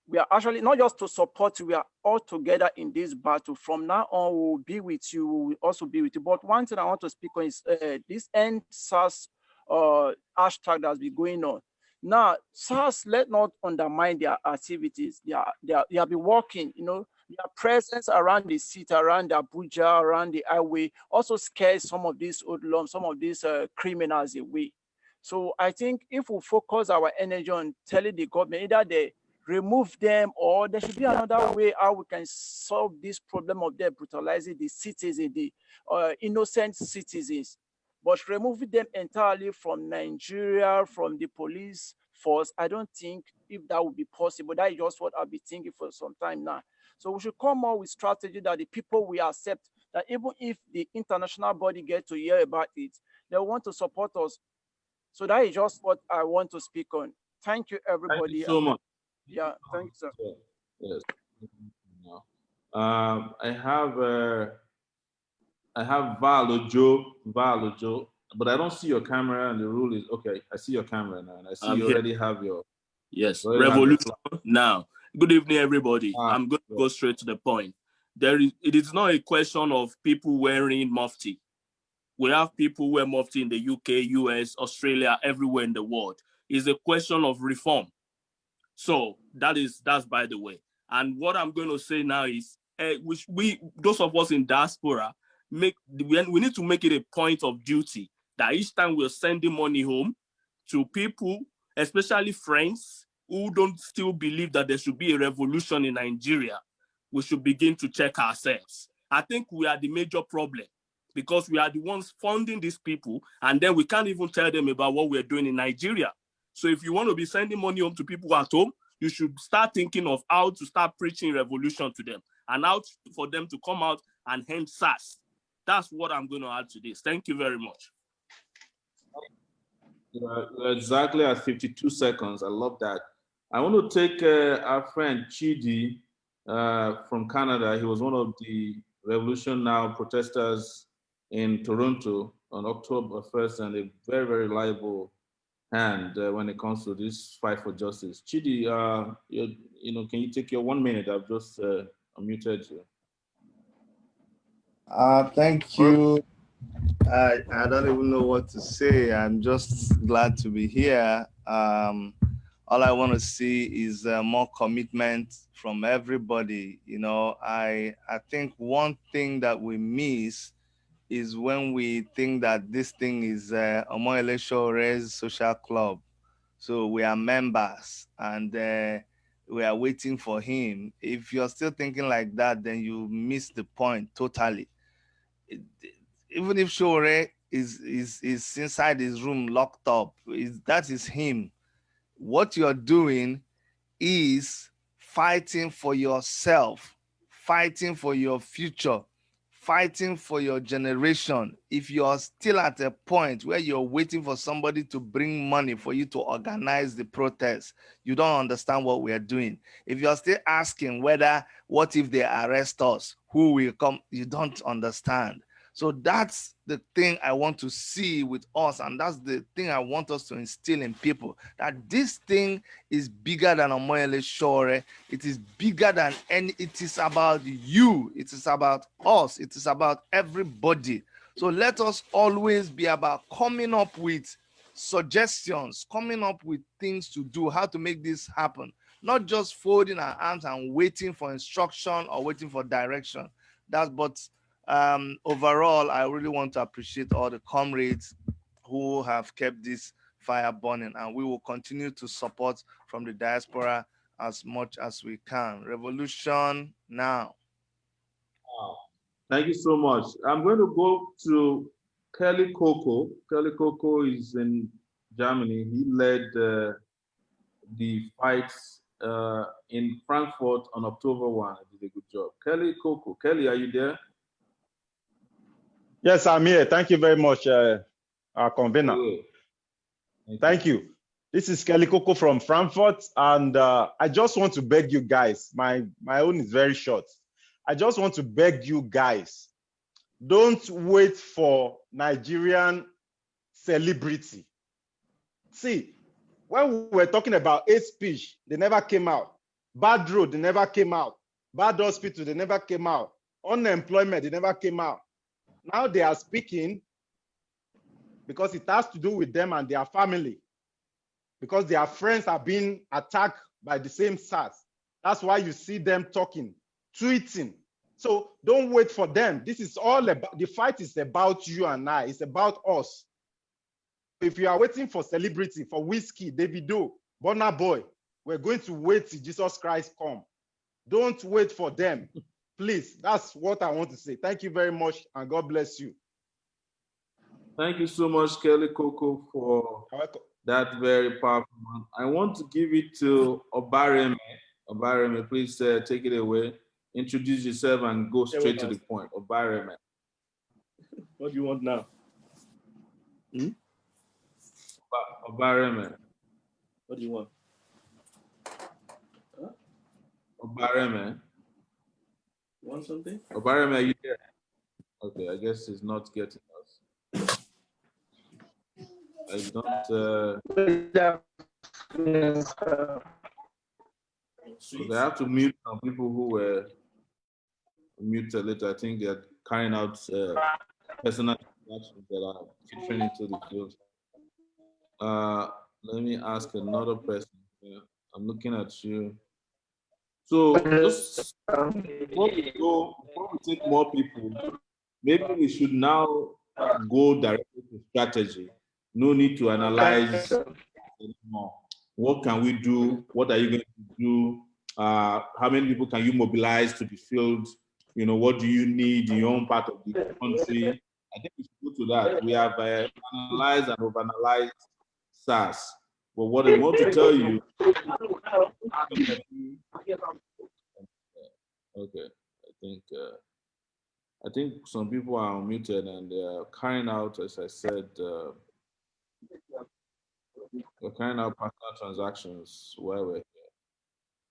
We are actually not just to support you, we are all together in this battle. From now on, we will be with you, we will also be with you. But one thing I want to speak on is this end SARS hashtag that's been going on. Now, SARS, let not undermine their activities. They have been working, their presence around the city, around the Abuja, around the highway, also scares some of these hoodlums, some of these criminals away. So I think if we focus our energy on telling the government, either they remove them or there should be another way how we can solve this problem of them brutalizing the citizens, the innocent citizens. But removing them entirely from Nigeria, from the police force, I don't think if that would be possible. That is just what I've been thinking for some time now. So we should come up with strategy that the people will accept, that even if the international body get to hear about it, they want to support us. So that is just what I want to speak on. Thank you, everybody. Thank you so much. Yeah, thank you, sir. Yes. I have Valojo, but I don't see your camera, and the rule is okay. I see your camera now, and I see you already have your. Yes, revolution now. Good evening, everybody. I'm going to go straight to the point. It is not a question of people wearing mufti. We have people wear mufti in the UK, US, Australia, everywhere in the world. It's a question of reform. So that's by the way. And what I'm going to say now is, those of us in diaspora, we need to make it a point of duty that each time we're sending money home to people, especially friends, who don't still believe that there should be a revolution in Nigeria, we should begin to check ourselves. I think we are the major problem because we are the ones funding these people, and then we can't even tell them about what we're doing in Nigeria. So if you want to be sending money home to people at home, you should start thinking of how to start preaching revolution to them and how for them to come out and end SARS. That's what I'm going to add to this. Thank you very much. You're exactly at 52 seconds. I love that. I want to take our friend Chidi from Canada. He was one of the Revolution Now protesters in Toronto on October 1st, and a very, very reliable hand when it comes to this fight for justice. Chidi, can you take your 1 minute? I've just unmuted you. Thank you. I don't even know what to say. I'm just glad to be here. All I want to see is more commitment from everybody. You know, I think one thing that we miss is when we think that this thing is Omoyele Sowore's social club. So we are members and we are waiting for him. If you're still thinking like that, then you miss the point totally. Even if Sowore is inside his room locked up, that is him. What you're doing is fighting for yourself, fighting for your future, fighting for your generation. If you're still at a point where you're waiting for somebody to bring money for you to organize the protest, you don't understand what we are doing. If you're still asking what if they arrest us, who will come, you don't understand. So that's the thing I want to see with us, and that's the thing I want us to instill in people, that this thing is bigger than Omoyele Sowore. It is bigger than any, it is about you, it is about us, it is about everybody. So let us always be about coming up with suggestions, coming up with things to do, how to make this happen, not just folding our arms and waiting for instruction or waiting for direction. Overall, I really want to appreciate all the comrades who have kept this fire burning, and we will continue to support from the diaspora as much as we can. Revolution now. Wow. Thank you so much. I'm going to go to Kelly Coco. Kelly Coco is in Germany. He led the fights in Frankfurt on October 1. I did a good job. Kelly Coco. Kelly, are you there? Yes, I'm here. Thank you very much, our convener. Thank you. This is Kelly Coco from Frankfurt, and I just want to beg you guys, my own is very short. I just want to beg you guys, don't wait for Nigerian celebrity. See, when we were talking about hate speech, they never came out. Bad road, they never came out. Bad hospital, they never came out. Unemployment, they never came out. Now they are speaking because it has to do with them and their family, because their friends are being attacked by the same SARS. That's why you see them talking, tweeting. So don't wait for them. This is all about, the fight is about you and I. It's about us. If you are waiting for celebrity, for Whiskey, Davido, Burna Boy, we're going to wait till Jesus Christ come. Don't wait for them. Please, that's what I want to say. Thank you very much, and God bless you. Thank you so much, Kelly Coco, for that very powerful one. I want to give it to Obareme. Obareme, please take it away. Introduce yourself and go straight to the point. Obareme. What do you want now? Obareme. What do you want? Huh? Obareme. You want something? Obareme, are you there? Okay, I guess he's not getting us. I don't. So they have to mute some people who were muted later. I think they're carrying out personal transactions that are filtering into the field. Let me ask another person. I'm looking at you. So just before we take more people, maybe we should now go directly to strategy. No need to analyze anymore. What can we do? What are you going to do? How many people can you mobilize to the field? You know, what do you need in your own part of the country? I think we should go to that. We have analyzed and overanalyzed SARS. But what I want to tell you, okay, I think some people are unmuted and they're carrying out, as I said, they're carrying out personal transactions while we're here.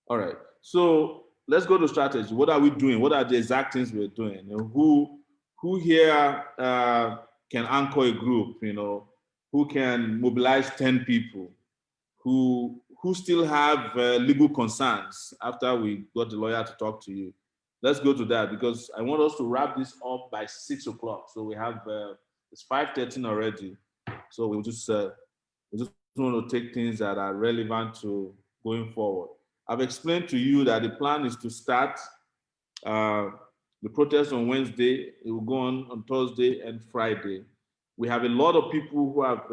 All right, so let's go to strategy. What are we doing? What are the exact things we're doing? You know, who here can anchor a group? You know, who can mobilize 10 people? Who still have legal concerns after we got the lawyer to talk to you? Let's go to that because I want us to wrap this up by 6 o'clock. So we have it's 5:13 already. So we just want to take things that are relevant to going forward. I've explained to you that the plan is to start the protest on Wednesday. It will go on Thursday and Friday. We have a lot of people who have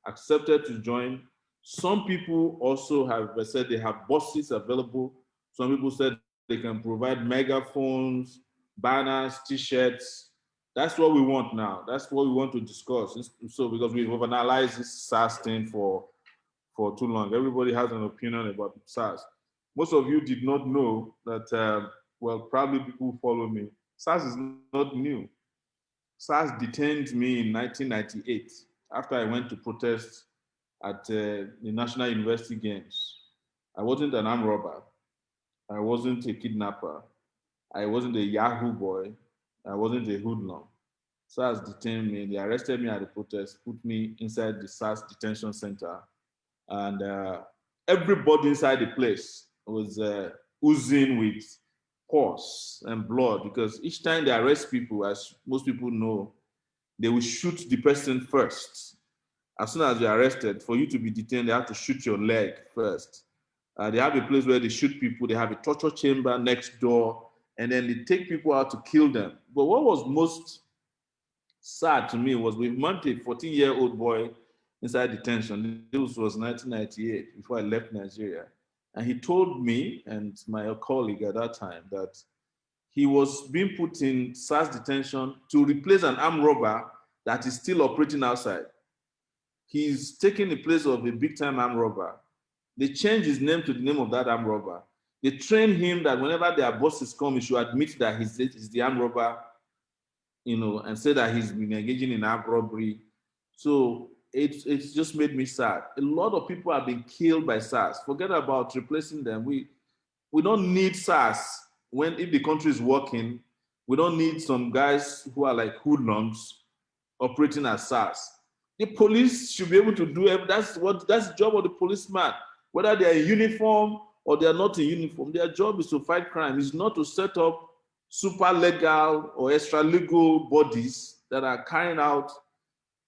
accepted to join. Some people also have said they have buses available. Some people said they can provide megaphones, banners, t-shirts. That's what we want now. That's what we want to discuss. So because we've overanalyzed this SARS thing for too long. Everybody has an opinion about SARS. Most of you did not know that, well, probably people who follow me, SARS is not new. SARS detained me in 1998 after I went to protest at the National University Games. I wasn't an armed robber. I wasn't a kidnapper. I wasn't a Yahoo boy. I wasn't a hoodlum. SARS detained me. They arrested me at the protest, put me inside the SARS detention center. And everybody inside the place was oozing with pus and blood because each time they arrest people, as most people know, they will shoot the person first. As soon as you're arrested, for you to be detained, they have to shoot your leg first. They have a place where they shoot people. They have a torture chamber next door, and then they take people out to kill them. But what was most sad to me was we met a 14-year-old boy inside detention. This was 1998, before I left Nigeria. And he told me and my colleague at that time that he was being put in SARS detention to replace an armed robber that is still operating outside. He's taking the place of a big-time armed robber. They changed his name to the name of that armed robber. They trained him that whenever their bosses come, he should admit that he's the armed robber, you know, and say that he's been engaging in armed robbery. So it's just made me sad. A lot of people have been killed by SARS. Forget about replacing them. We don't need SARS if the country is working. We don't need some guys who are like hoodlums operating as SARS. The police should be able to do it. That's the job of the policeman. Whether they are in uniform or they are not in uniform, their job is to fight crime. It's not to set up super legal or extra legal bodies that are carrying out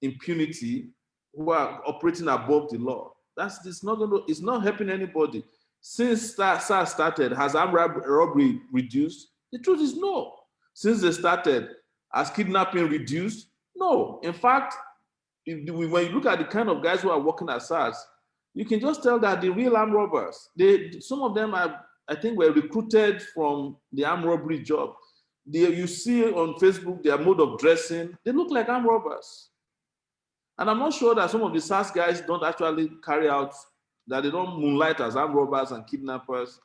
impunity, who are operating above the law. It's not helping anybody. Since SARS started, has armed robbery reduced? The truth is no. Since they started, has kidnapping reduced? No. In fact, when you look at the kind of guys who are working at SARS, you can just tell that the real armed robbers, some of them I think were recruited from the armed robbery job. You see on Facebook their mode of dressing, they look like armed robbers. And I'm not sure that some of the SARS guys don't actually carry out, that they don't moonlight as armed robbers and kidnappers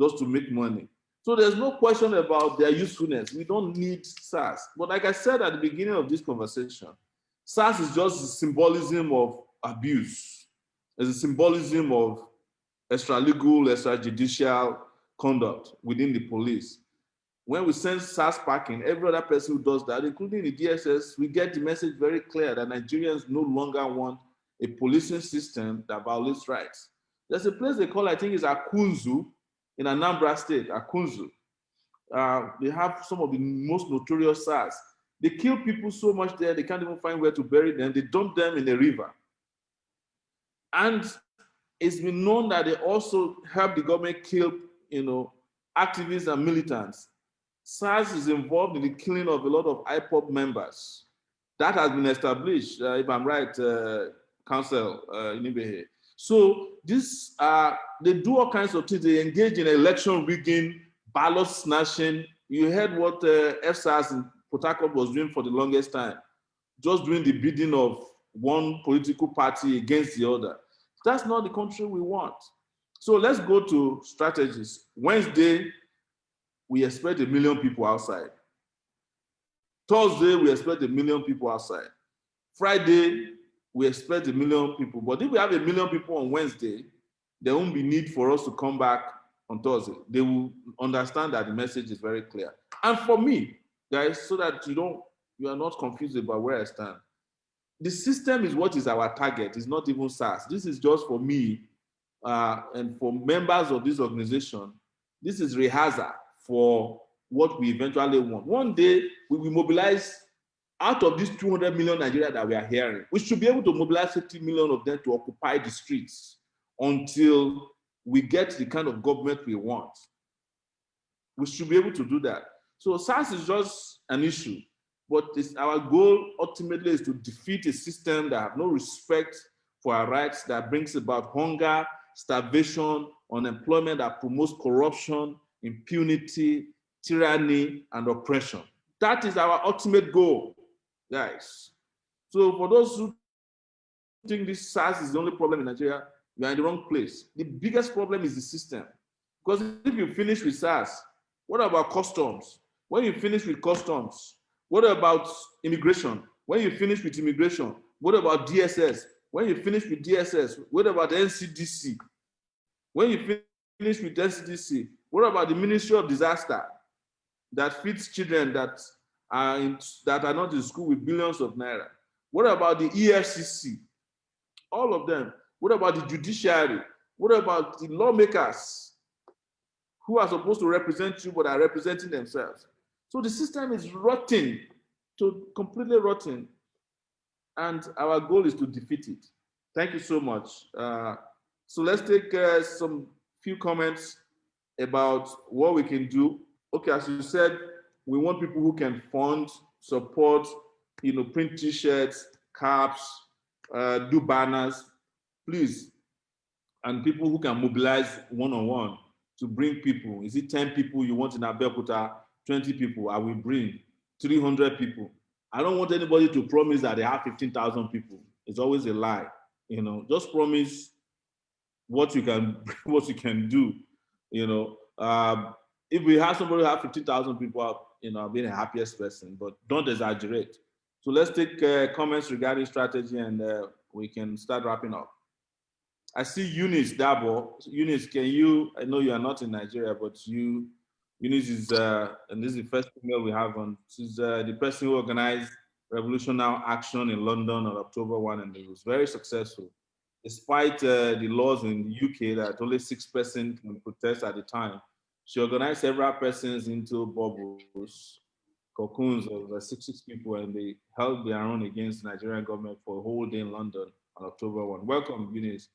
just to make money. So there's no question about their usefulness. We don't need SARS. But like I said at the beginning of this conversation, SARS is just a symbolism of abuse. It's a symbolism of extra-legal, extrajudicial conduct within the police. When we send SARS packing, every other person who does that, including the DSS, we get the message very clear that Nigerians no longer want a policing system that violates rights. There's a place they call, I think it's Akunzu in Anambra State, Akunzu. They have some of the most notorious SARS. They kill people so much there, they can't even find where to bury them. They dump them in a river. And it's been known that they also help the government kill, activists and militants. SARS is involved in the killing of a lot of IPOB members. That has been established, if I'm right, Council Inibehe. So these they do all kinds of things. They engage in election rigging, ballot snatching. You heard what FSAS in Port Harcourt was doing for the longest time, just doing the bidding of one political party against the other. That's not the country we want. So let's go to strategies. Wednesday, we expect 1 million people outside. Thursday, we expect 1 million people outside. Friday, we expect 1 million people. But if we have 1 million people on Wednesday, there won't be need for us to come back on Thursday. They will understand that the message is very clear. And for me, guys, so that you are not confused about where I stand. The system is what is our target. It's not even SARS. This is just for me and for members of this organization. This is rehearsal for what we eventually want. One day, we will mobilize out of these 200 million Nigeria that we are hearing. We should be able to mobilize 50 million of them to occupy the streets until we get the kind of government we want. We should be able to do that. So SARS is just an issue, but our goal ultimately is to defeat a system that has no respect for our rights, that brings about hunger, starvation, unemployment, that promotes corruption, impunity, tyranny, and oppression. That is our ultimate goal, guys. So for those who think this SARS is the only problem in Nigeria, you are in the wrong place. The biggest problem is the system. Because if you finish with SARS, what about customs? When you finish with customs, what about immigration? When you finish with immigration, what about DSS? When you finish with DSS, what about NCDC? When you finish with NCDC, what about the Ministry of Disaster that feeds children that are not in school with billions of naira? What about the EFCC? All of them. What about the judiciary? What about the lawmakers who are supposed to represent you but are representing themselves? So the system is rotting, completely rotting, and our goal is to defeat it. Thank you so much. So let's take some few comments about what we can do. Okay, as you said, we want people who can fund, support, print t-shirts, caps, do banners, please. And people who can mobilize one-on-one to bring people. Is it 10 people you want in Abeokuta, 20 people? I will bring 300 people. I don't want anybody to promise that they have 15,000 people. It's always a lie. Just promise what you can do. If we have somebody who have 50,000 people, I'll be the happiest person, but don't exaggerate. So let's take comments regarding strategy and we can start wrapping up. I see Eunice Dabo. Eunice, I know you are not in Nigeria, but Eunice is, and this is the first email we have on, she's the person who organized Revolution Now Action in London on October 1, and it was very successful. Despite the laws in the UK that only 6% can protest at the time, she organized several persons into bubbles, cocoons of 6 people, and they held their own against the Nigerian government for a whole day in London on October 1. Welcome, Eunice.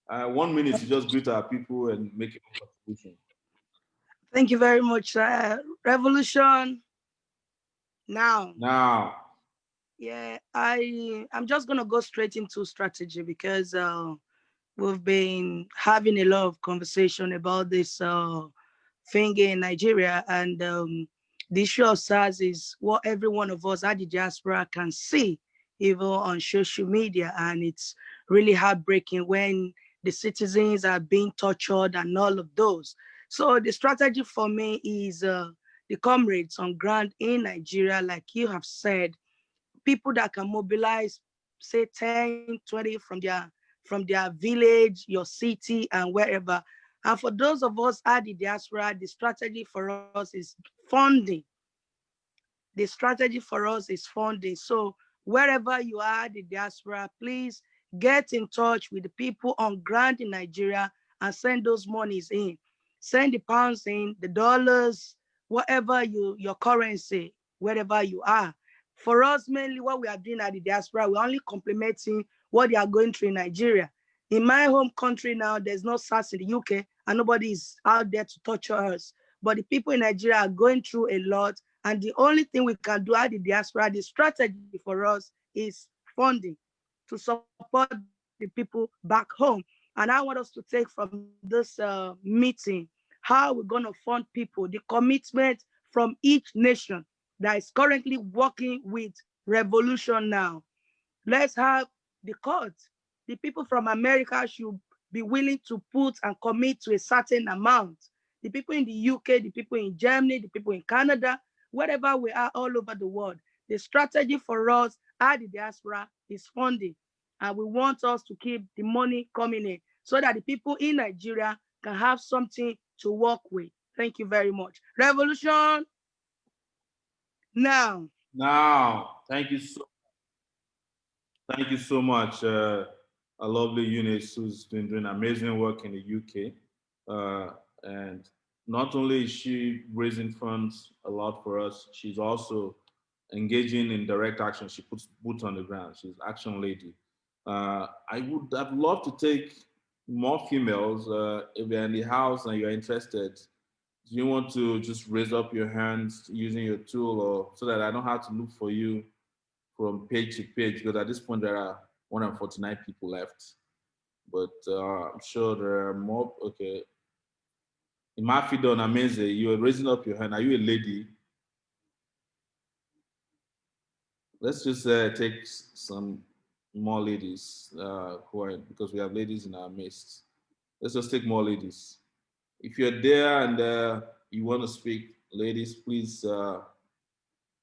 1 minute to just greet our people and make a contribution. Thank you very much. Revolution now. Now. Yeah, I'm just gonna go straight into strategy because we've been having a lot of conversation about this thing in Nigeria, and the issue of SARS is what every one of us at the diaspora can see, even on social media, and it's really heartbreaking when the citizens are being tortured and all of those. So the strategy for me is the comrades on ground in Nigeria, like you have said, people that can mobilize, say 10, 20 from their village, your city, and wherever. And for those of us at the diaspora, the strategy for us is funding. The strategy for us is funding. So wherever you are at the diaspora, please get in touch with the people on ground in Nigeria and send those monies in. Send the pounds in, the dollars, whatever your currency, wherever you are. For us, mainly what we are doing at the diaspora, we're only complementing what they are going through in Nigeria. In my home country now, there's no SARS in the UK and nobody is out there to torture us. But the people in Nigeria are going through a lot, And the only thing we can do at the diaspora, the strategy for us is funding to support the people back home. And I want us to take from this meeting how we're going to fund people, the commitment from each nation that is currently working with revolution now. Let's have the court. The people from America should be willing to put and commit to a certain amount. The people in the UK, the people in Germany, the people in Canada, wherever we are all over the world. The strategy for us at the diaspora is funding. And we want us to keep the money coming in so that the people in Nigeria can have something to work with. Thank you very much. Revolution now. Now, thank you so much. A lovely Eunice who's been doing amazing work in the UK. And not only is she raising funds a lot for us, she's also engaging in direct action. She puts boots on the ground. She's action lady. I would have loved to take more females. If you're in the house and you're interested, do you want to just raise up your hands using your tool, or so that I don't have to look for you from page to page? Because at this point there are 149 people left, but I'm sure there are more. Okay, Imafidon Amenze, you are raising up your hand. Are you a lady? Let's just take some more ladies who are, because we have ladies in our midst. Let's just take more ladies. If you're there and you want to speak, ladies, please,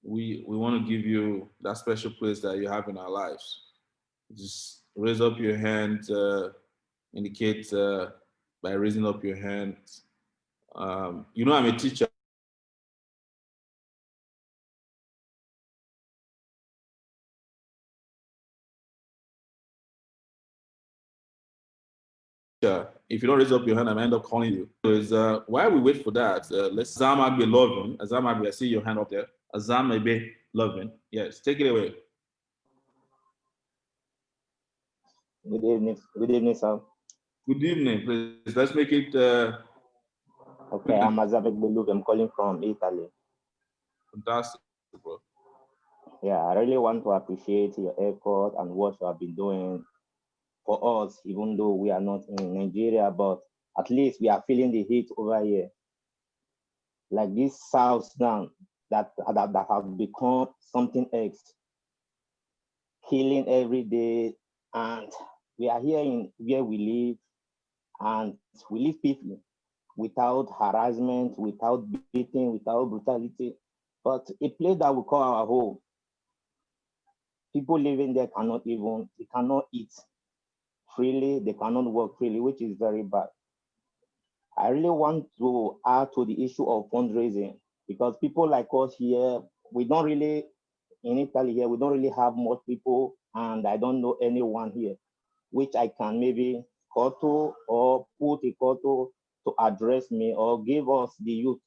we want to give you that special place that you have in our lives. Just raise up your hand, indicate by raising up your hand. You know, I'm a teacher. If you don't raise up your hand, I might end up calling you. So while we wait for that, let's Azam be loving. Azam, I see your hand up there. Azam be loving. Yes, take it away. Good evening. Good evening, sir. Good evening, please. Let's make it. Okay, I'm Azam Belug. I'm calling from Italy. Fantastic, bro. Yeah, I really want to appreciate your effort and what you have been doing for us, even though we are not in Nigeria, but at least we are feeling the heat over here. Like this South Sudan that have become something else, killing every day, and we are here in where we live, and we live peacefully, without harassment, without beating, without brutality, but a place that we call our home. People living there they cannot eat freely, they cannot work freely, which is very bad. I really want to add to the issue of fundraising, because people like us here, we don't really, in Italy here, we don't really have much people, and I don't know anyone here, which I can maybe call to or put a call to address me or give us the youth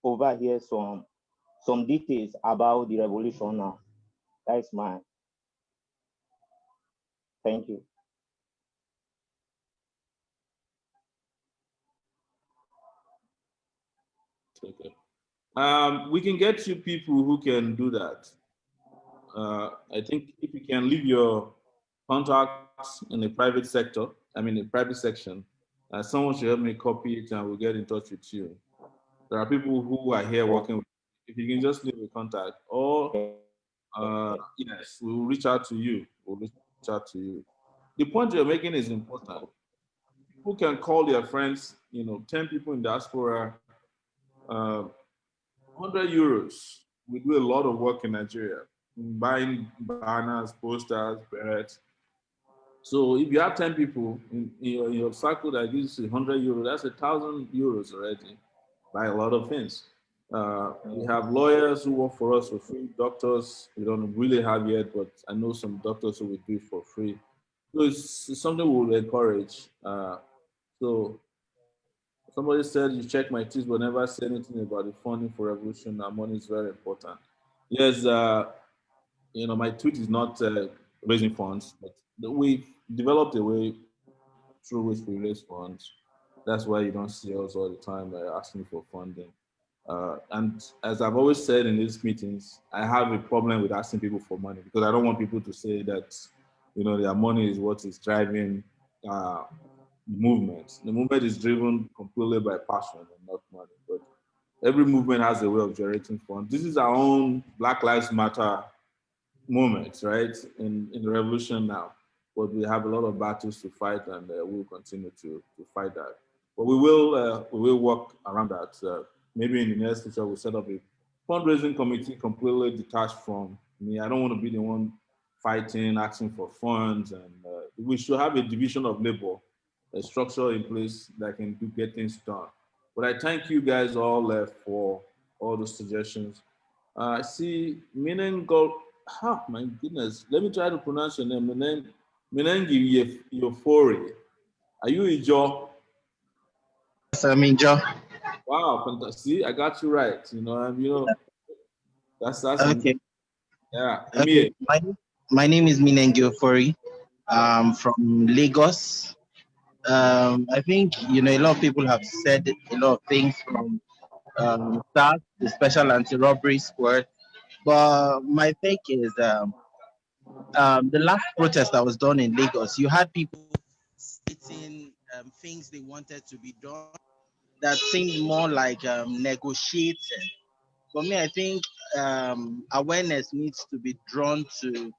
over here some details about the revolution now. That's mine. Thank you. Okay. We can get you people who can do that. I think if you can leave your contacts in the private sector, the private section, someone should help me copy it and we'll get in touch with you. There are people who are here working with you. If you can just leave a contact, or yes, we'll reach out to you. The point you're making is important. People can call their friends, 10 people in diaspora, 100 euros. We do a lot of work in Nigeria, buying banners, posters, berets. So if you have 10 people in your circle that gives 100 euros, that's 1,000 euros already. Buy a lot of things. We have lawyers who work for us for free, doctors we don't really have yet, but I know some doctors who will do it for free. So it's something we will encourage. So somebody said you check my tweets but never say anything about the funding for revolution. Our money is very important. Yes, my tweet is not raising funds, but we've developed a way through which we raise funds. That's why you don't see us all the time asking for funding. And as I've always said in these meetings, I have a problem with asking people for money because I don't want people to say that, their money is what is driving movement. The movement is driven completely by passion and not money. But every movement has a way of generating funds. This is our own Black Lives Matter movement, right? In the revolution now. But we have a lot of battles to fight, and we'll continue to fight that. But we will work around that. Maybe in the near future, we'll set up a fundraising committee completely detached from me. I don't want to be the one fighting, asking for funds, and we should have a division of labor, a structure in place that can get things done. But I thank you guys all for all the suggestions. I see Minengo. Oh, my goodness. Let me try to pronounce your name. Menengi Yofori. Are you Ijo? Yes, I'm Ijo. Wow, fantastic. See, I got you right. That's Okay. Yeah. Okay. My name is Minengi Ofori. From Lagos. I think a lot of people have said a lot of things from SARS, the Special Anti-Robbery Squad. But my take is the last protest that was done in Lagos, you had people stating things they wanted to be done that seemed more like negotiating. For me, I think awareness needs to be drawn to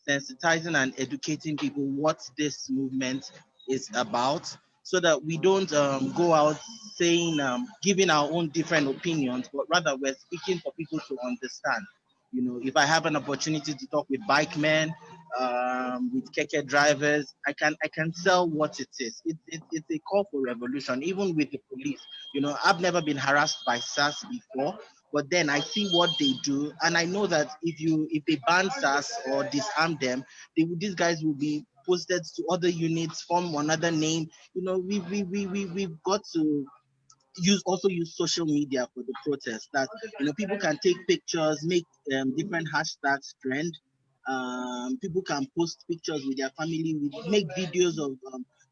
sensitizing and educating people what this movement is about, so that we don't go out saying, giving our own different opinions, but rather we're speaking for people to understand. If I have an opportunity to talk with bike men, with keke drivers, I can sell what it is. It's a call for revolution, even with the police. I've never been harassed by SARS before, but then I see what they do, and I know that if they ban SARS or disarm them, these guys will be posted to other units, form another name. We've got to use social media for the protest. That people can take pictures, make different hashtags trend. People can post pictures with their family, make videos of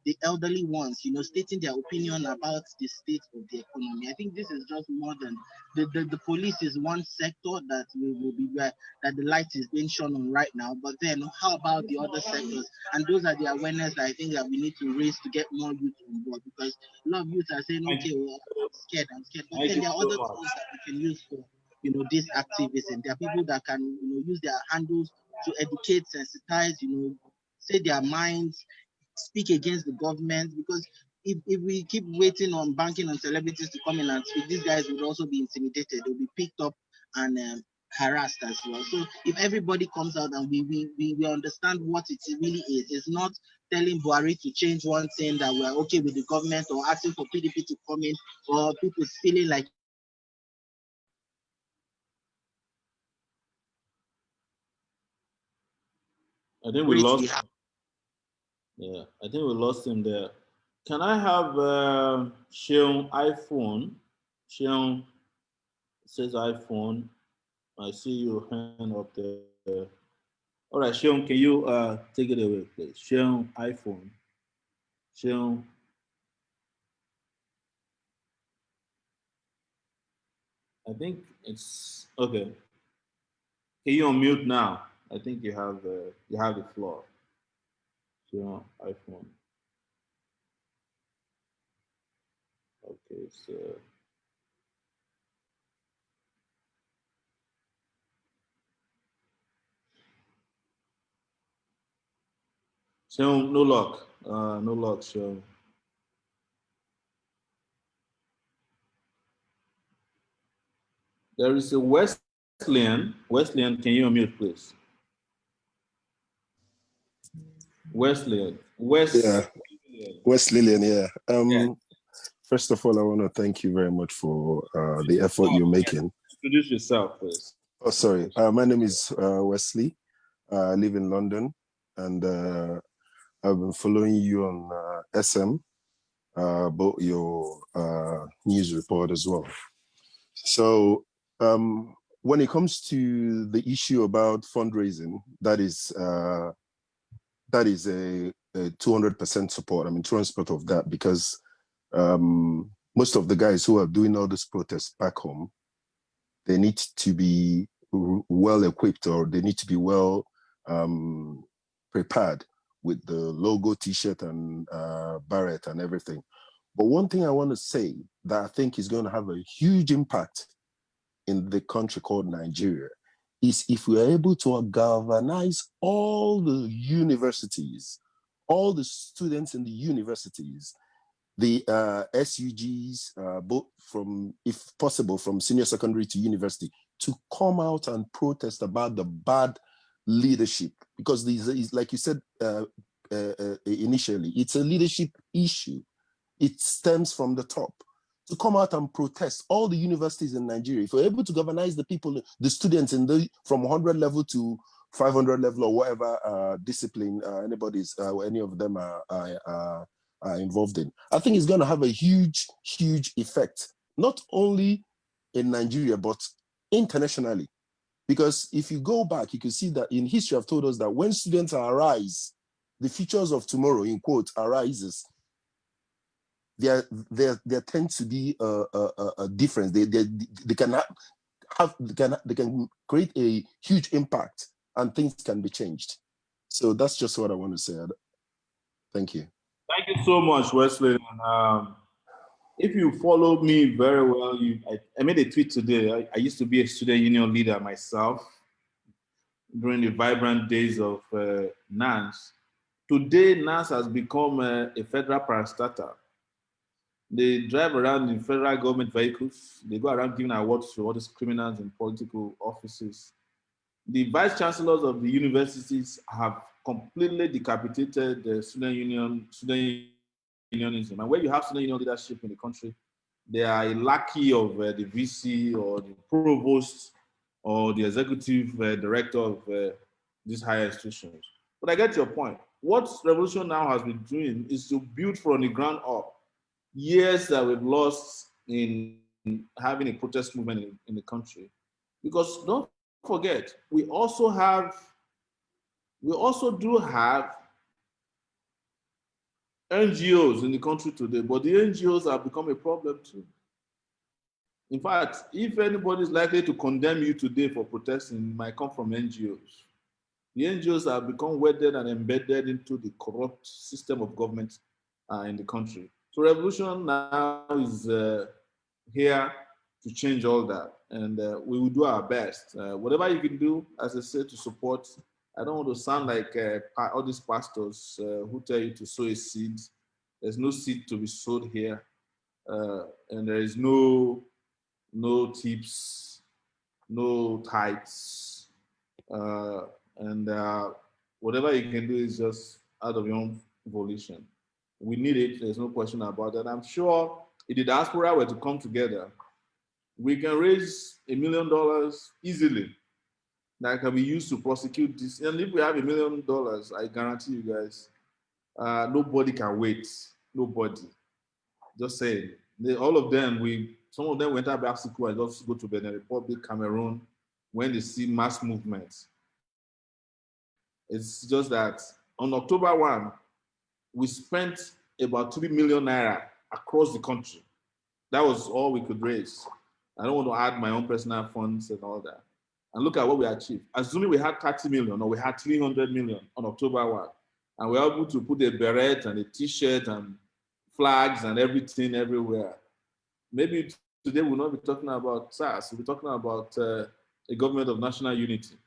the elderly ones, stating their opinion about the state of the economy. I think this is just more than the police is one sector that will be where that the light is being shone on right now. But then how about the other sectors? And those are the awareness that I think that we need to raise to get more youth on board, because a lot of youth are saying, okay, well, I'm scared. But then there are other tools that we can use for this activism. There are people that can use their handles to educate, sensitize, say their minds, speak against the government. Because if we keep waiting on banking on celebrities to come in and speak, these guys would also be intimidated. They'll be picked up and harassed as well. So if everybody comes out and we understand what it really is, it's not telling Buhari to change one thing that we're okay with the government, or asking for PDP to come in, or people feeling like I think we lost. Yeah, I think we lost him there. Can I have Sheon iPhone? Sheon says iPhone. I see your hand up there. All right, Sheon, can you take it away, please? Sheon iPhone. Sheon. I think it's okay. Can you unmute now? I think you have the floor. Sheon iPhone. Okay, so. Sheon, no luck. No luck, Sheon. There is a Wesleyan. Wesleyan, can you unmute, please? Wesleyan. Yeah, West Lillian, yeah. First of all, I want to thank you very much for the effort you're making. Introduce yourself, please. Oh, sorry. My name is Wesley. I live in London, and I've been following you on SM, about your news report as well. So when it comes to the issue about fundraising, that is a 200% support. I'm in transport of that, because most of the guys who are doing all this protests back home, they need to be well equipped, or they need to be well prepared with the logo, T-shirt, and beret and everything. But one thing I want to say that I think is going to have a huge impact in the country called Nigeria is if we are able to galvanize all the universities, all the students in the universities, the SUGs, both from, if possible, from senior secondary to university, to come out and protest about the bad leadership. Because these is, like you said initially, it's a leadership issue. It stems from the top. To come out and protest all the universities in Nigeria, if we're able to galvanize the people, the students in the from 100 level to 500 level or whatever discipline anybody's any of them are involved in, I think it's going to have a huge, huge effect, not only in Nigeria but internationally. Because if you go back, you can see that in history have told us that when students arise, the futures of tomorrow, in quotes, arises. There tends to be a difference. They can create a huge impact, and things can be changed. So that's just what I want to say. Thank you. Thank you so much, Wesley. If you follow me very well, I made a tweet today. I used to be a student union leader myself during the vibrant days of NANS. Today, NANS has become a federal parastatal. They drive around in federal government vehicles. They go around giving awards to all these criminals in political offices. The vice chancellors of the universities have completely decapitated the student unionism. And where you have student union leadership in the country, they are a lackey of the VC or the provost or the executive director of these higher institutions. But I get your point. What Revolution Now has been doing is to build from the ground up years that we've lost in having a protest movement in the country. Because don't forget, we also do have NGOs in the country today, but the NGOs have become a problem too. In fact, if anybody is likely to condemn you today for protesting, it might come from NGOs. The NGOs have become wedded and embedded into the corrupt system of government in the country. So Revolution Now is here to change all that, and we will do our best. Whatever you can do, as I said, to support. I don't want to sound like all these pastors who tell you to sow a seed. There's no seed to be sowed here, and there is no tips, no tithes, and whatever you can do is just out of your own volition. We need it. There's no question about that. I'm sure if the diaspora were to come together, we can raise $1 million easily that can be used to prosecute this. And if we have $1 million, I guarantee you guys, nobody can wait. Nobody. Just saying. All of them, some of them went out back to school and just go to Benin Republic, Cameroon, when they see mass movements. It's just that on October 1, we spent about 3 million naira across the country. That was all we could raise. I don't want to add my own personal funds and all that. And look at what we achieved. Assuming we had 30 million or we had 300 million on October 1, and we were able to put a beret and a t-shirt and flags and everything everywhere. Maybe today we'll not be talking about SARS, we'll be talking about a government of national unity.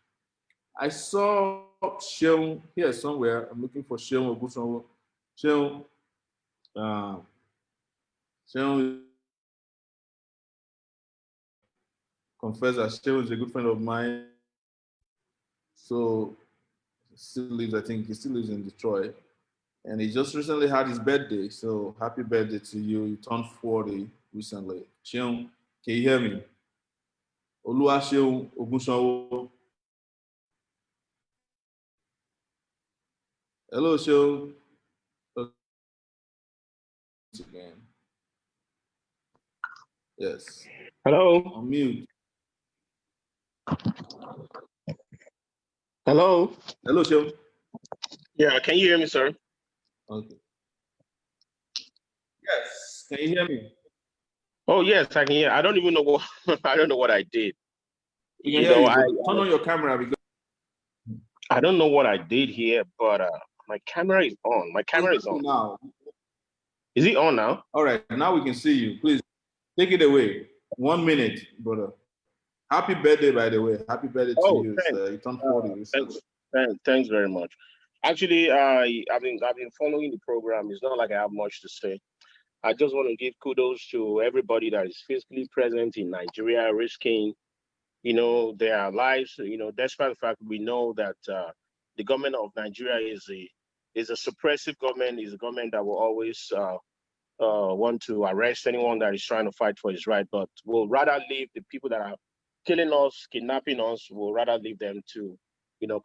I saw Sheung here somewhere. I'm looking for Sheung Ogunsonwo. Sheung confess that Sheung is a good friend of mine. So he still lives in Detroit. And he just recently had his birthday. So happy birthday to you. You turned 40 recently. Sheung, can you hear me? Olua Sheung Ogunsonwo. Hello, Sheung. Again. Yes. Hello. On mute. Hello. Hello, Sheung. Yeah, can you hear me, sir? Okay. Yes. Can you hear me? Oh yes, I can hear. I don't even know what I don't know what I did. We can You hear know, you, but turn on your camera because I don't know what I did here, but my camera is on. My camera is on. now. Is it on now? All right, now we can see you. Please take it away. 1 minute, brother. Happy birthday, by the way. Happy birthday to you. Thanks. You turned 40 recently. Thanks very much. Actually, I've been following the program. It's not like I have much to say. I just want to give kudos to everybody that is physically present in Nigeria, risking, their lives. Despite the fact we know that the government of Nigeria is a suppressive government, is a government that will always want to arrest anyone that is trying to fight for his right, but we'll rather leave the people that are killing us, kidnapping us, we'll rather leave them to,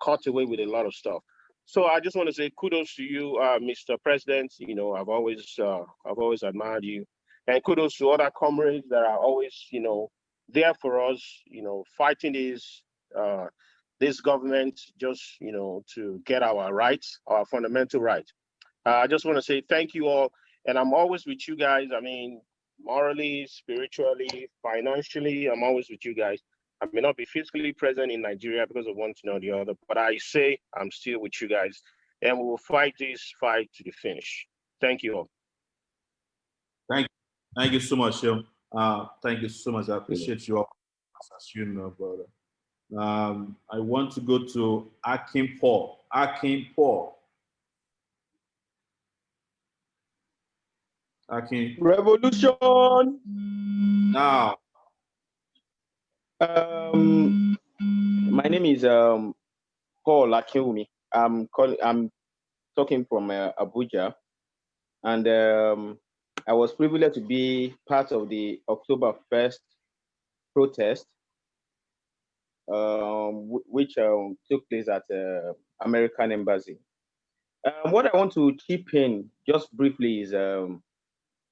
cut away with a lot of stuff. So I just want to say kudos to you, Mr. President. I've always admired you, and kudos to other comrades that are always, there for us, fighting this government just, to get our rights, our fundamental rights. I just want to say thank you all. And I'm always with you guys. I mean, morally, spiritually, financially, I'm always with you guys. I may not be physically present in Nigeria because of one thing or the other, but I say I'm still with you guys. And we will fight this fight to the finish. Thank you all. Thank you so much, Shim. Thank you so much. I appreciate you all, as you know, brother. I want to go to Akim Paul. Akim Paul. Akim. Revolution. Now. My name is Paul Akinwumi. I'm talking from Abuja, and I was privileged to be part of the October 1st protest, which took place at American Embassy. What I want to chip in just briefly is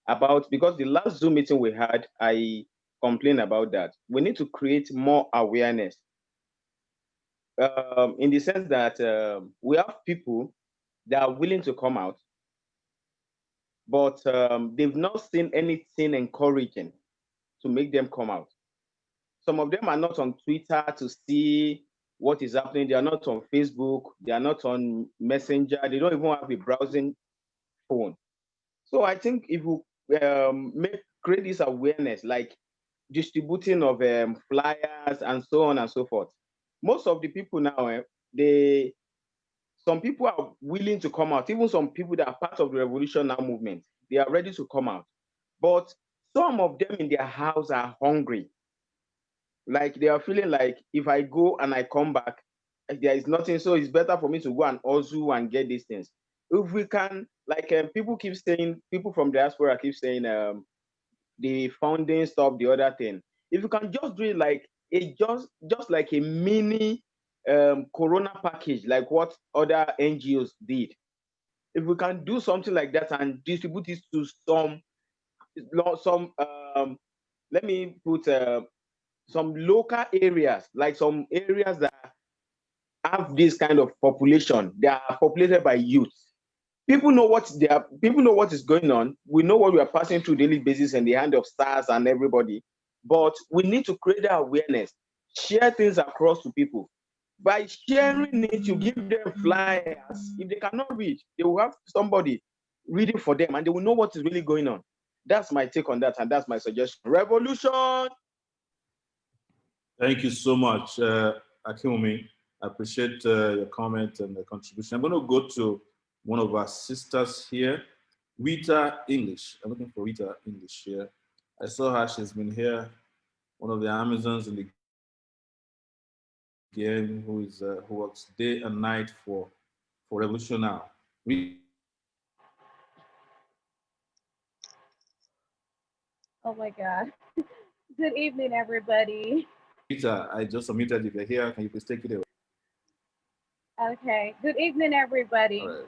about, because the last Zoom meeting we had, I complained about that. We need to create more awareness in the sense that we have people that are willing to come out, but they've not seen anything encouraging to make them come out. Some of them are not on Twitter to see what is happening. They are not on Facebook. They are not on Messenger. They don't even have a browsing phone. So I think if we create this awareness, like distributing of flyers and so on and so forth. Most of the people now, some people are willing to come out. Even some people that are part of the Revolution Now movement, they are ready to come out. But some of them in their house are hungry. Like they are feeling like, if I go and I come back, there is nothing. So it's better for me to go and also and get these things. If we can, like people keep saying, people from diaspora keep saying the funding stuff, the other thing. If you can just do it like just like a mini corona package, like what other NGOs did. If we can do something like that and distribute it to some let me put some local areas, like some areas that have this kind of population, they are populated by youth. People know what is going on. We know what we are passing through daily basis in the hand of stars and everybody. But we need to create that awareness, share things across to people. By sharing it, you give them flyers. If they cannot read, they will have somebody reading for them and they will know what is really going on. That's my take on that, and that's my suggestion. Revolution! Thank you so much, Akinwumi. I appreciate your comment and the contribution. I'm going to go to one of our sisters here, Rita English. I'm looking for Rita English here. I saw her. She's been here, one of the Amazons in the game who works day and night for Revolution Now. Oh my God. Good evening, everybody. Rita, I just submitted. If you're here, can you please take it away? Okay. Good evening, everybody. All right.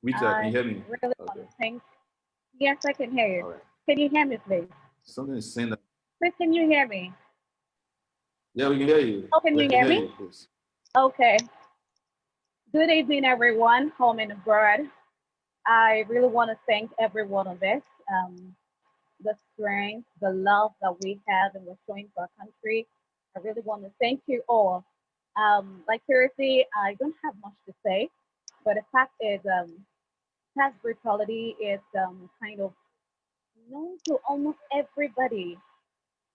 Rita, can you hear me? Really want to thank. Yes, I can hear you. Right. Can you hear me, please? Something is saying that. Please, can you hear me? Yeah, we can hear you. Oh, can you hear me? Please. Okay. Good evening, everyone, home and abroad. I really want to thank everyone on this. The strength, the love that we have and we're showing for our country. I really want to thank you all. Like seriously, I don't have much to say, but the fact is, tax brutality is kind of known to almost everybody.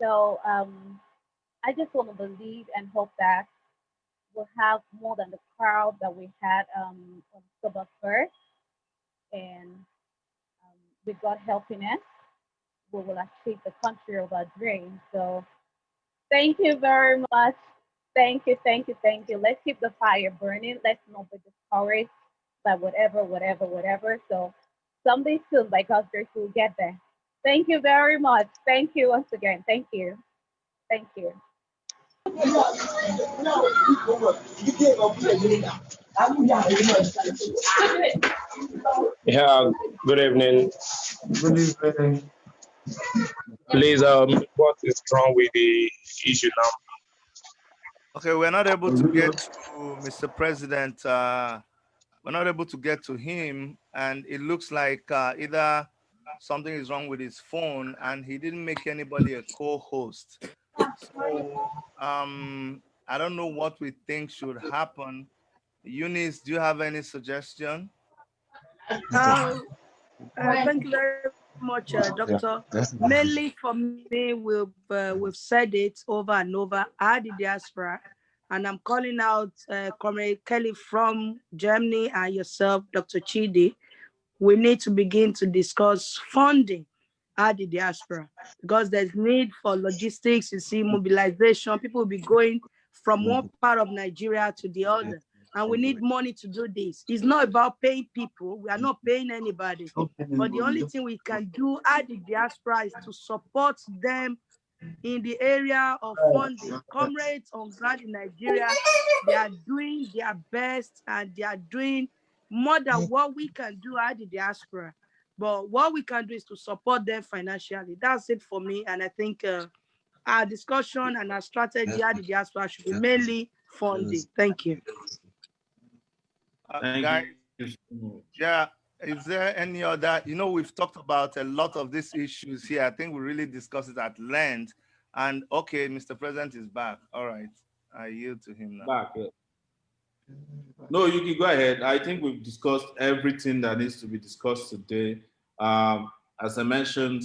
So I just want to believe and hope that we'll have more than the crowd that we had on October 1st, and with God helping us, we will achieve the country of our dreams. So thank you very much. Thank you, thank you, thank you. Let's keep the fire burning. Let's not be discouraged by whatever. So someday soon, by God's grace, we'll get there. Thank you very much. Thank you once again. Thank you. Thank you. Yeah, good evening. Good evening. Please, what is wrong with the issue now? Okay, we're not able to get to Mr. President. We're not able to get to him, and it looks like either something is wrong with his phone, and he didn't make anybody a co-host. So I don't know what we think should happen. Eunice, do you have any suggestion? Thank you very much, Doctor. Mainly for me, we've said it over and over. I the diaspora, and I'm calling out Comrade Kelly from Germany and yourself, Dr. Chidi. We need to begin to discuss funding at the diaspora because there's need for logistics. You see, mobilization. People will be going from one part of Nigeria to the other. And we need money to do this. It's not about paying people. We are not paying anybody. But the only thing we can do at the diaspora is to support them in the area of funding. Comrades on ground in Nigeria, they are doing their best and they are doing more than what we can do at the diaspora. But what we can do is to support them financially. That's it for me. And I think our discussion and our strategy at the diaspora should be mainly funding. Thank you. Guys, yeah, is there any other, we've talked about a lot of these issues here. I think we really discussed it at length. And okay, Mr. President is back. All right, I yield to him now. Back, yeah. No, you can go ahead. I think we've discussed everything that needs to be discussed today. As I mentioned,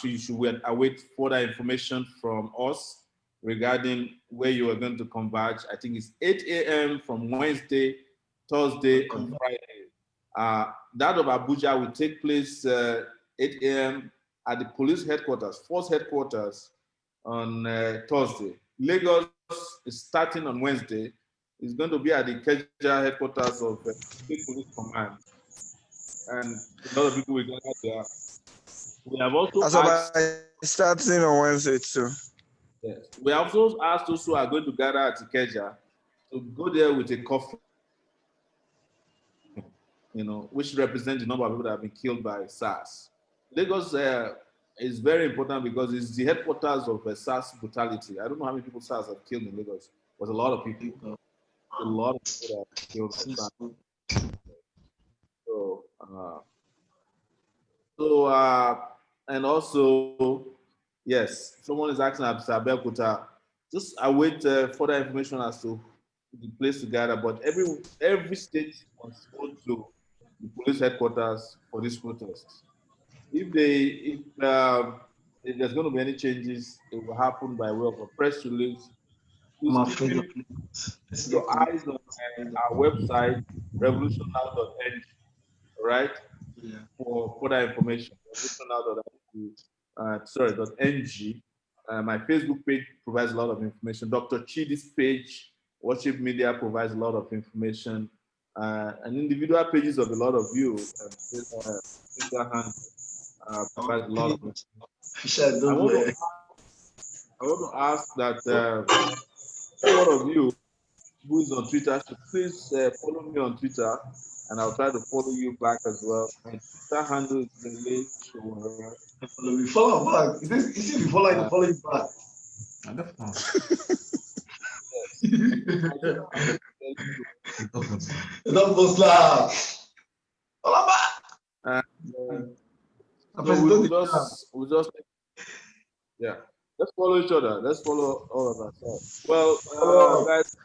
you should await further information from us regarding where you are going to converge. I think it's 8 a.m. from Wednesday, Thursday, and Friday. That of Abuja will take place 8 a.m. at the police headquarters, force headquarters on Thursday. Lagos is starting on Wednesday. It's going to be at the Ikeja headquarters of the State Police Command. And a lot of people will gather there. We have also starting on Wednesday too. Yes. We have also asked those who are going to gather at Ikeja to go there with a coffin, which represents the number of people that have been killed by SARS. Lagos is very important because it's the headquarters of SARS brutality. I don't know how many people SARS have killed in Lagos. It was a lot of people. A lot of people that killed SARS. And also, yes, someone is asking Mr. Belkuta, just await further information as to the place to gather. But every state must go to the police headquarters for this protest. If there's going to be any changes, it will happen by way of a press release. Please keep your eyes on our website, revolutionnow.ng, right? Yeah. For further information, revolutionnow.ng. My Facebook page provides a lot of information. Dr. Chidi's page, Worship Media, provides a lot of information. And individual pages of a lot of you, provides a lot of information. I want to ask that one of you who is on Twitter should please follow me on Twitter, and I'll try to follow you back as well. My Twitter handle is Sowore. Follow back. If you follow, I follow you back. I don't know. Don't post that. Follow back. So we'll just, yeah. Let's follow each other. Let's follow all of ourselves. Well, guys,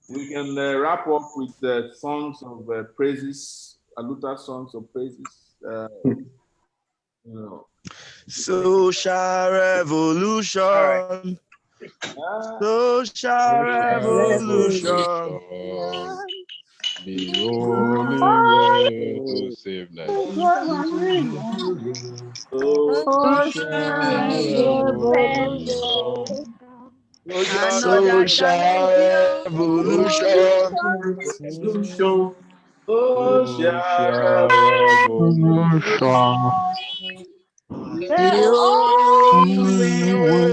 we can wrap up with the songs of praises, Aluta songs of praises. You know. Social revolution. Right. Social revolution. The only way to save Nigeria. Social revolution. Social revolution. Social revolution. The only way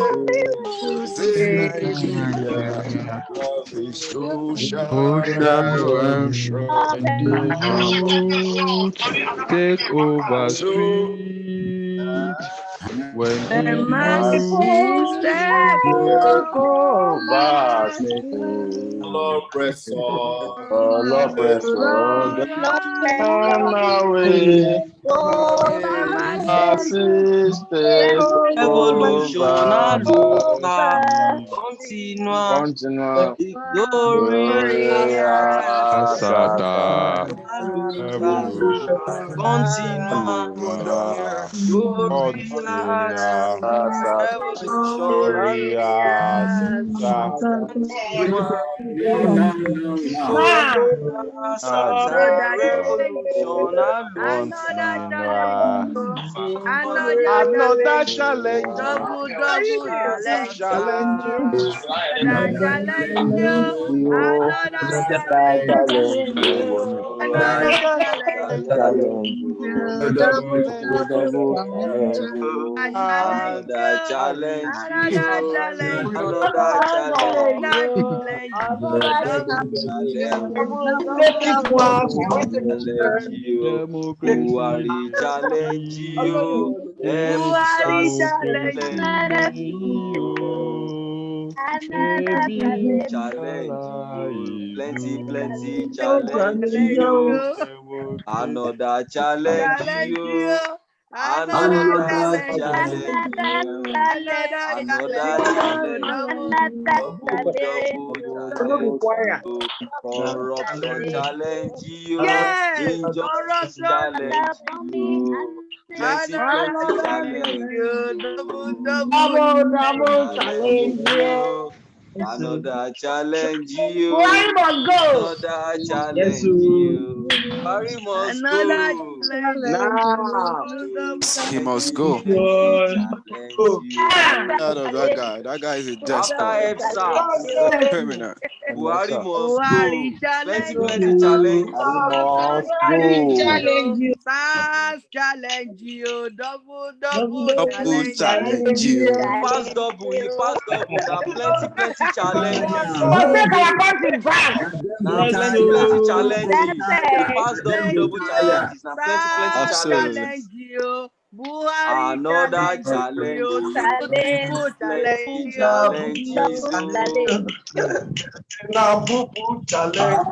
to save Nigeria. Nigeria is social Social revolution. when the youth take over So street. When the The masses youth take take over. over street. all oppressor gone away. The masses Masses take Revolution, over Aluta, street. continua, Continua. Victoria, Asata. Aluta, Revolution. continua, Continua. Victorious, Continua. Revolution, Aluta, Glorious. continua, Victoria, Sata, Asata. Revolution, Another Aluta, Continua. challenge, continua, another Another challenge, challenge. double challenge, Challenge you. another challenge, another Another challenge, challenge, another Another challenge, challenge. challenge, double double challenge, challenge. a challenge, Another challenge, another challenge, another challenge, another challenge, double challenge, Make it one. challenge you, Buhari challenge you, Buhari EndSARS challenge, challenge Oh, you, Ebi challenge Yara you, plenty, Ilu. plenty challenge you, another challenge challenge you, you, another another challenge challenge you, you, another another challenge you, challenge you, double challenge you, corruption challenge you, yes, injustice corruption, challenge you, plenty, plenty another challenge challenge you, you, challenge challenge you, another challenge you, another challenge you. Barry must another go. challenge Double, Now. He must go. plenty challenge you. Out of that guy. That guy is a After despot. EndSARS, He's a criminal. Buhari must Buhari go. Plenty, challenge plenty you, challenge you. corruption Must challenge go. you, SARS challenge you, double Double challenge you. challenge you. He pass double. Now plenty, plenty challenges. Take our country back. Now plenty, plenty challenges. He pass double, Thank double you. challenges. Now plenty, plenty SARS Absolutely. challenge you. Buhari Another challenge challenge you. you. Tinubu challenge Plenty you. challenges. Oh. Now, boo boo challenge.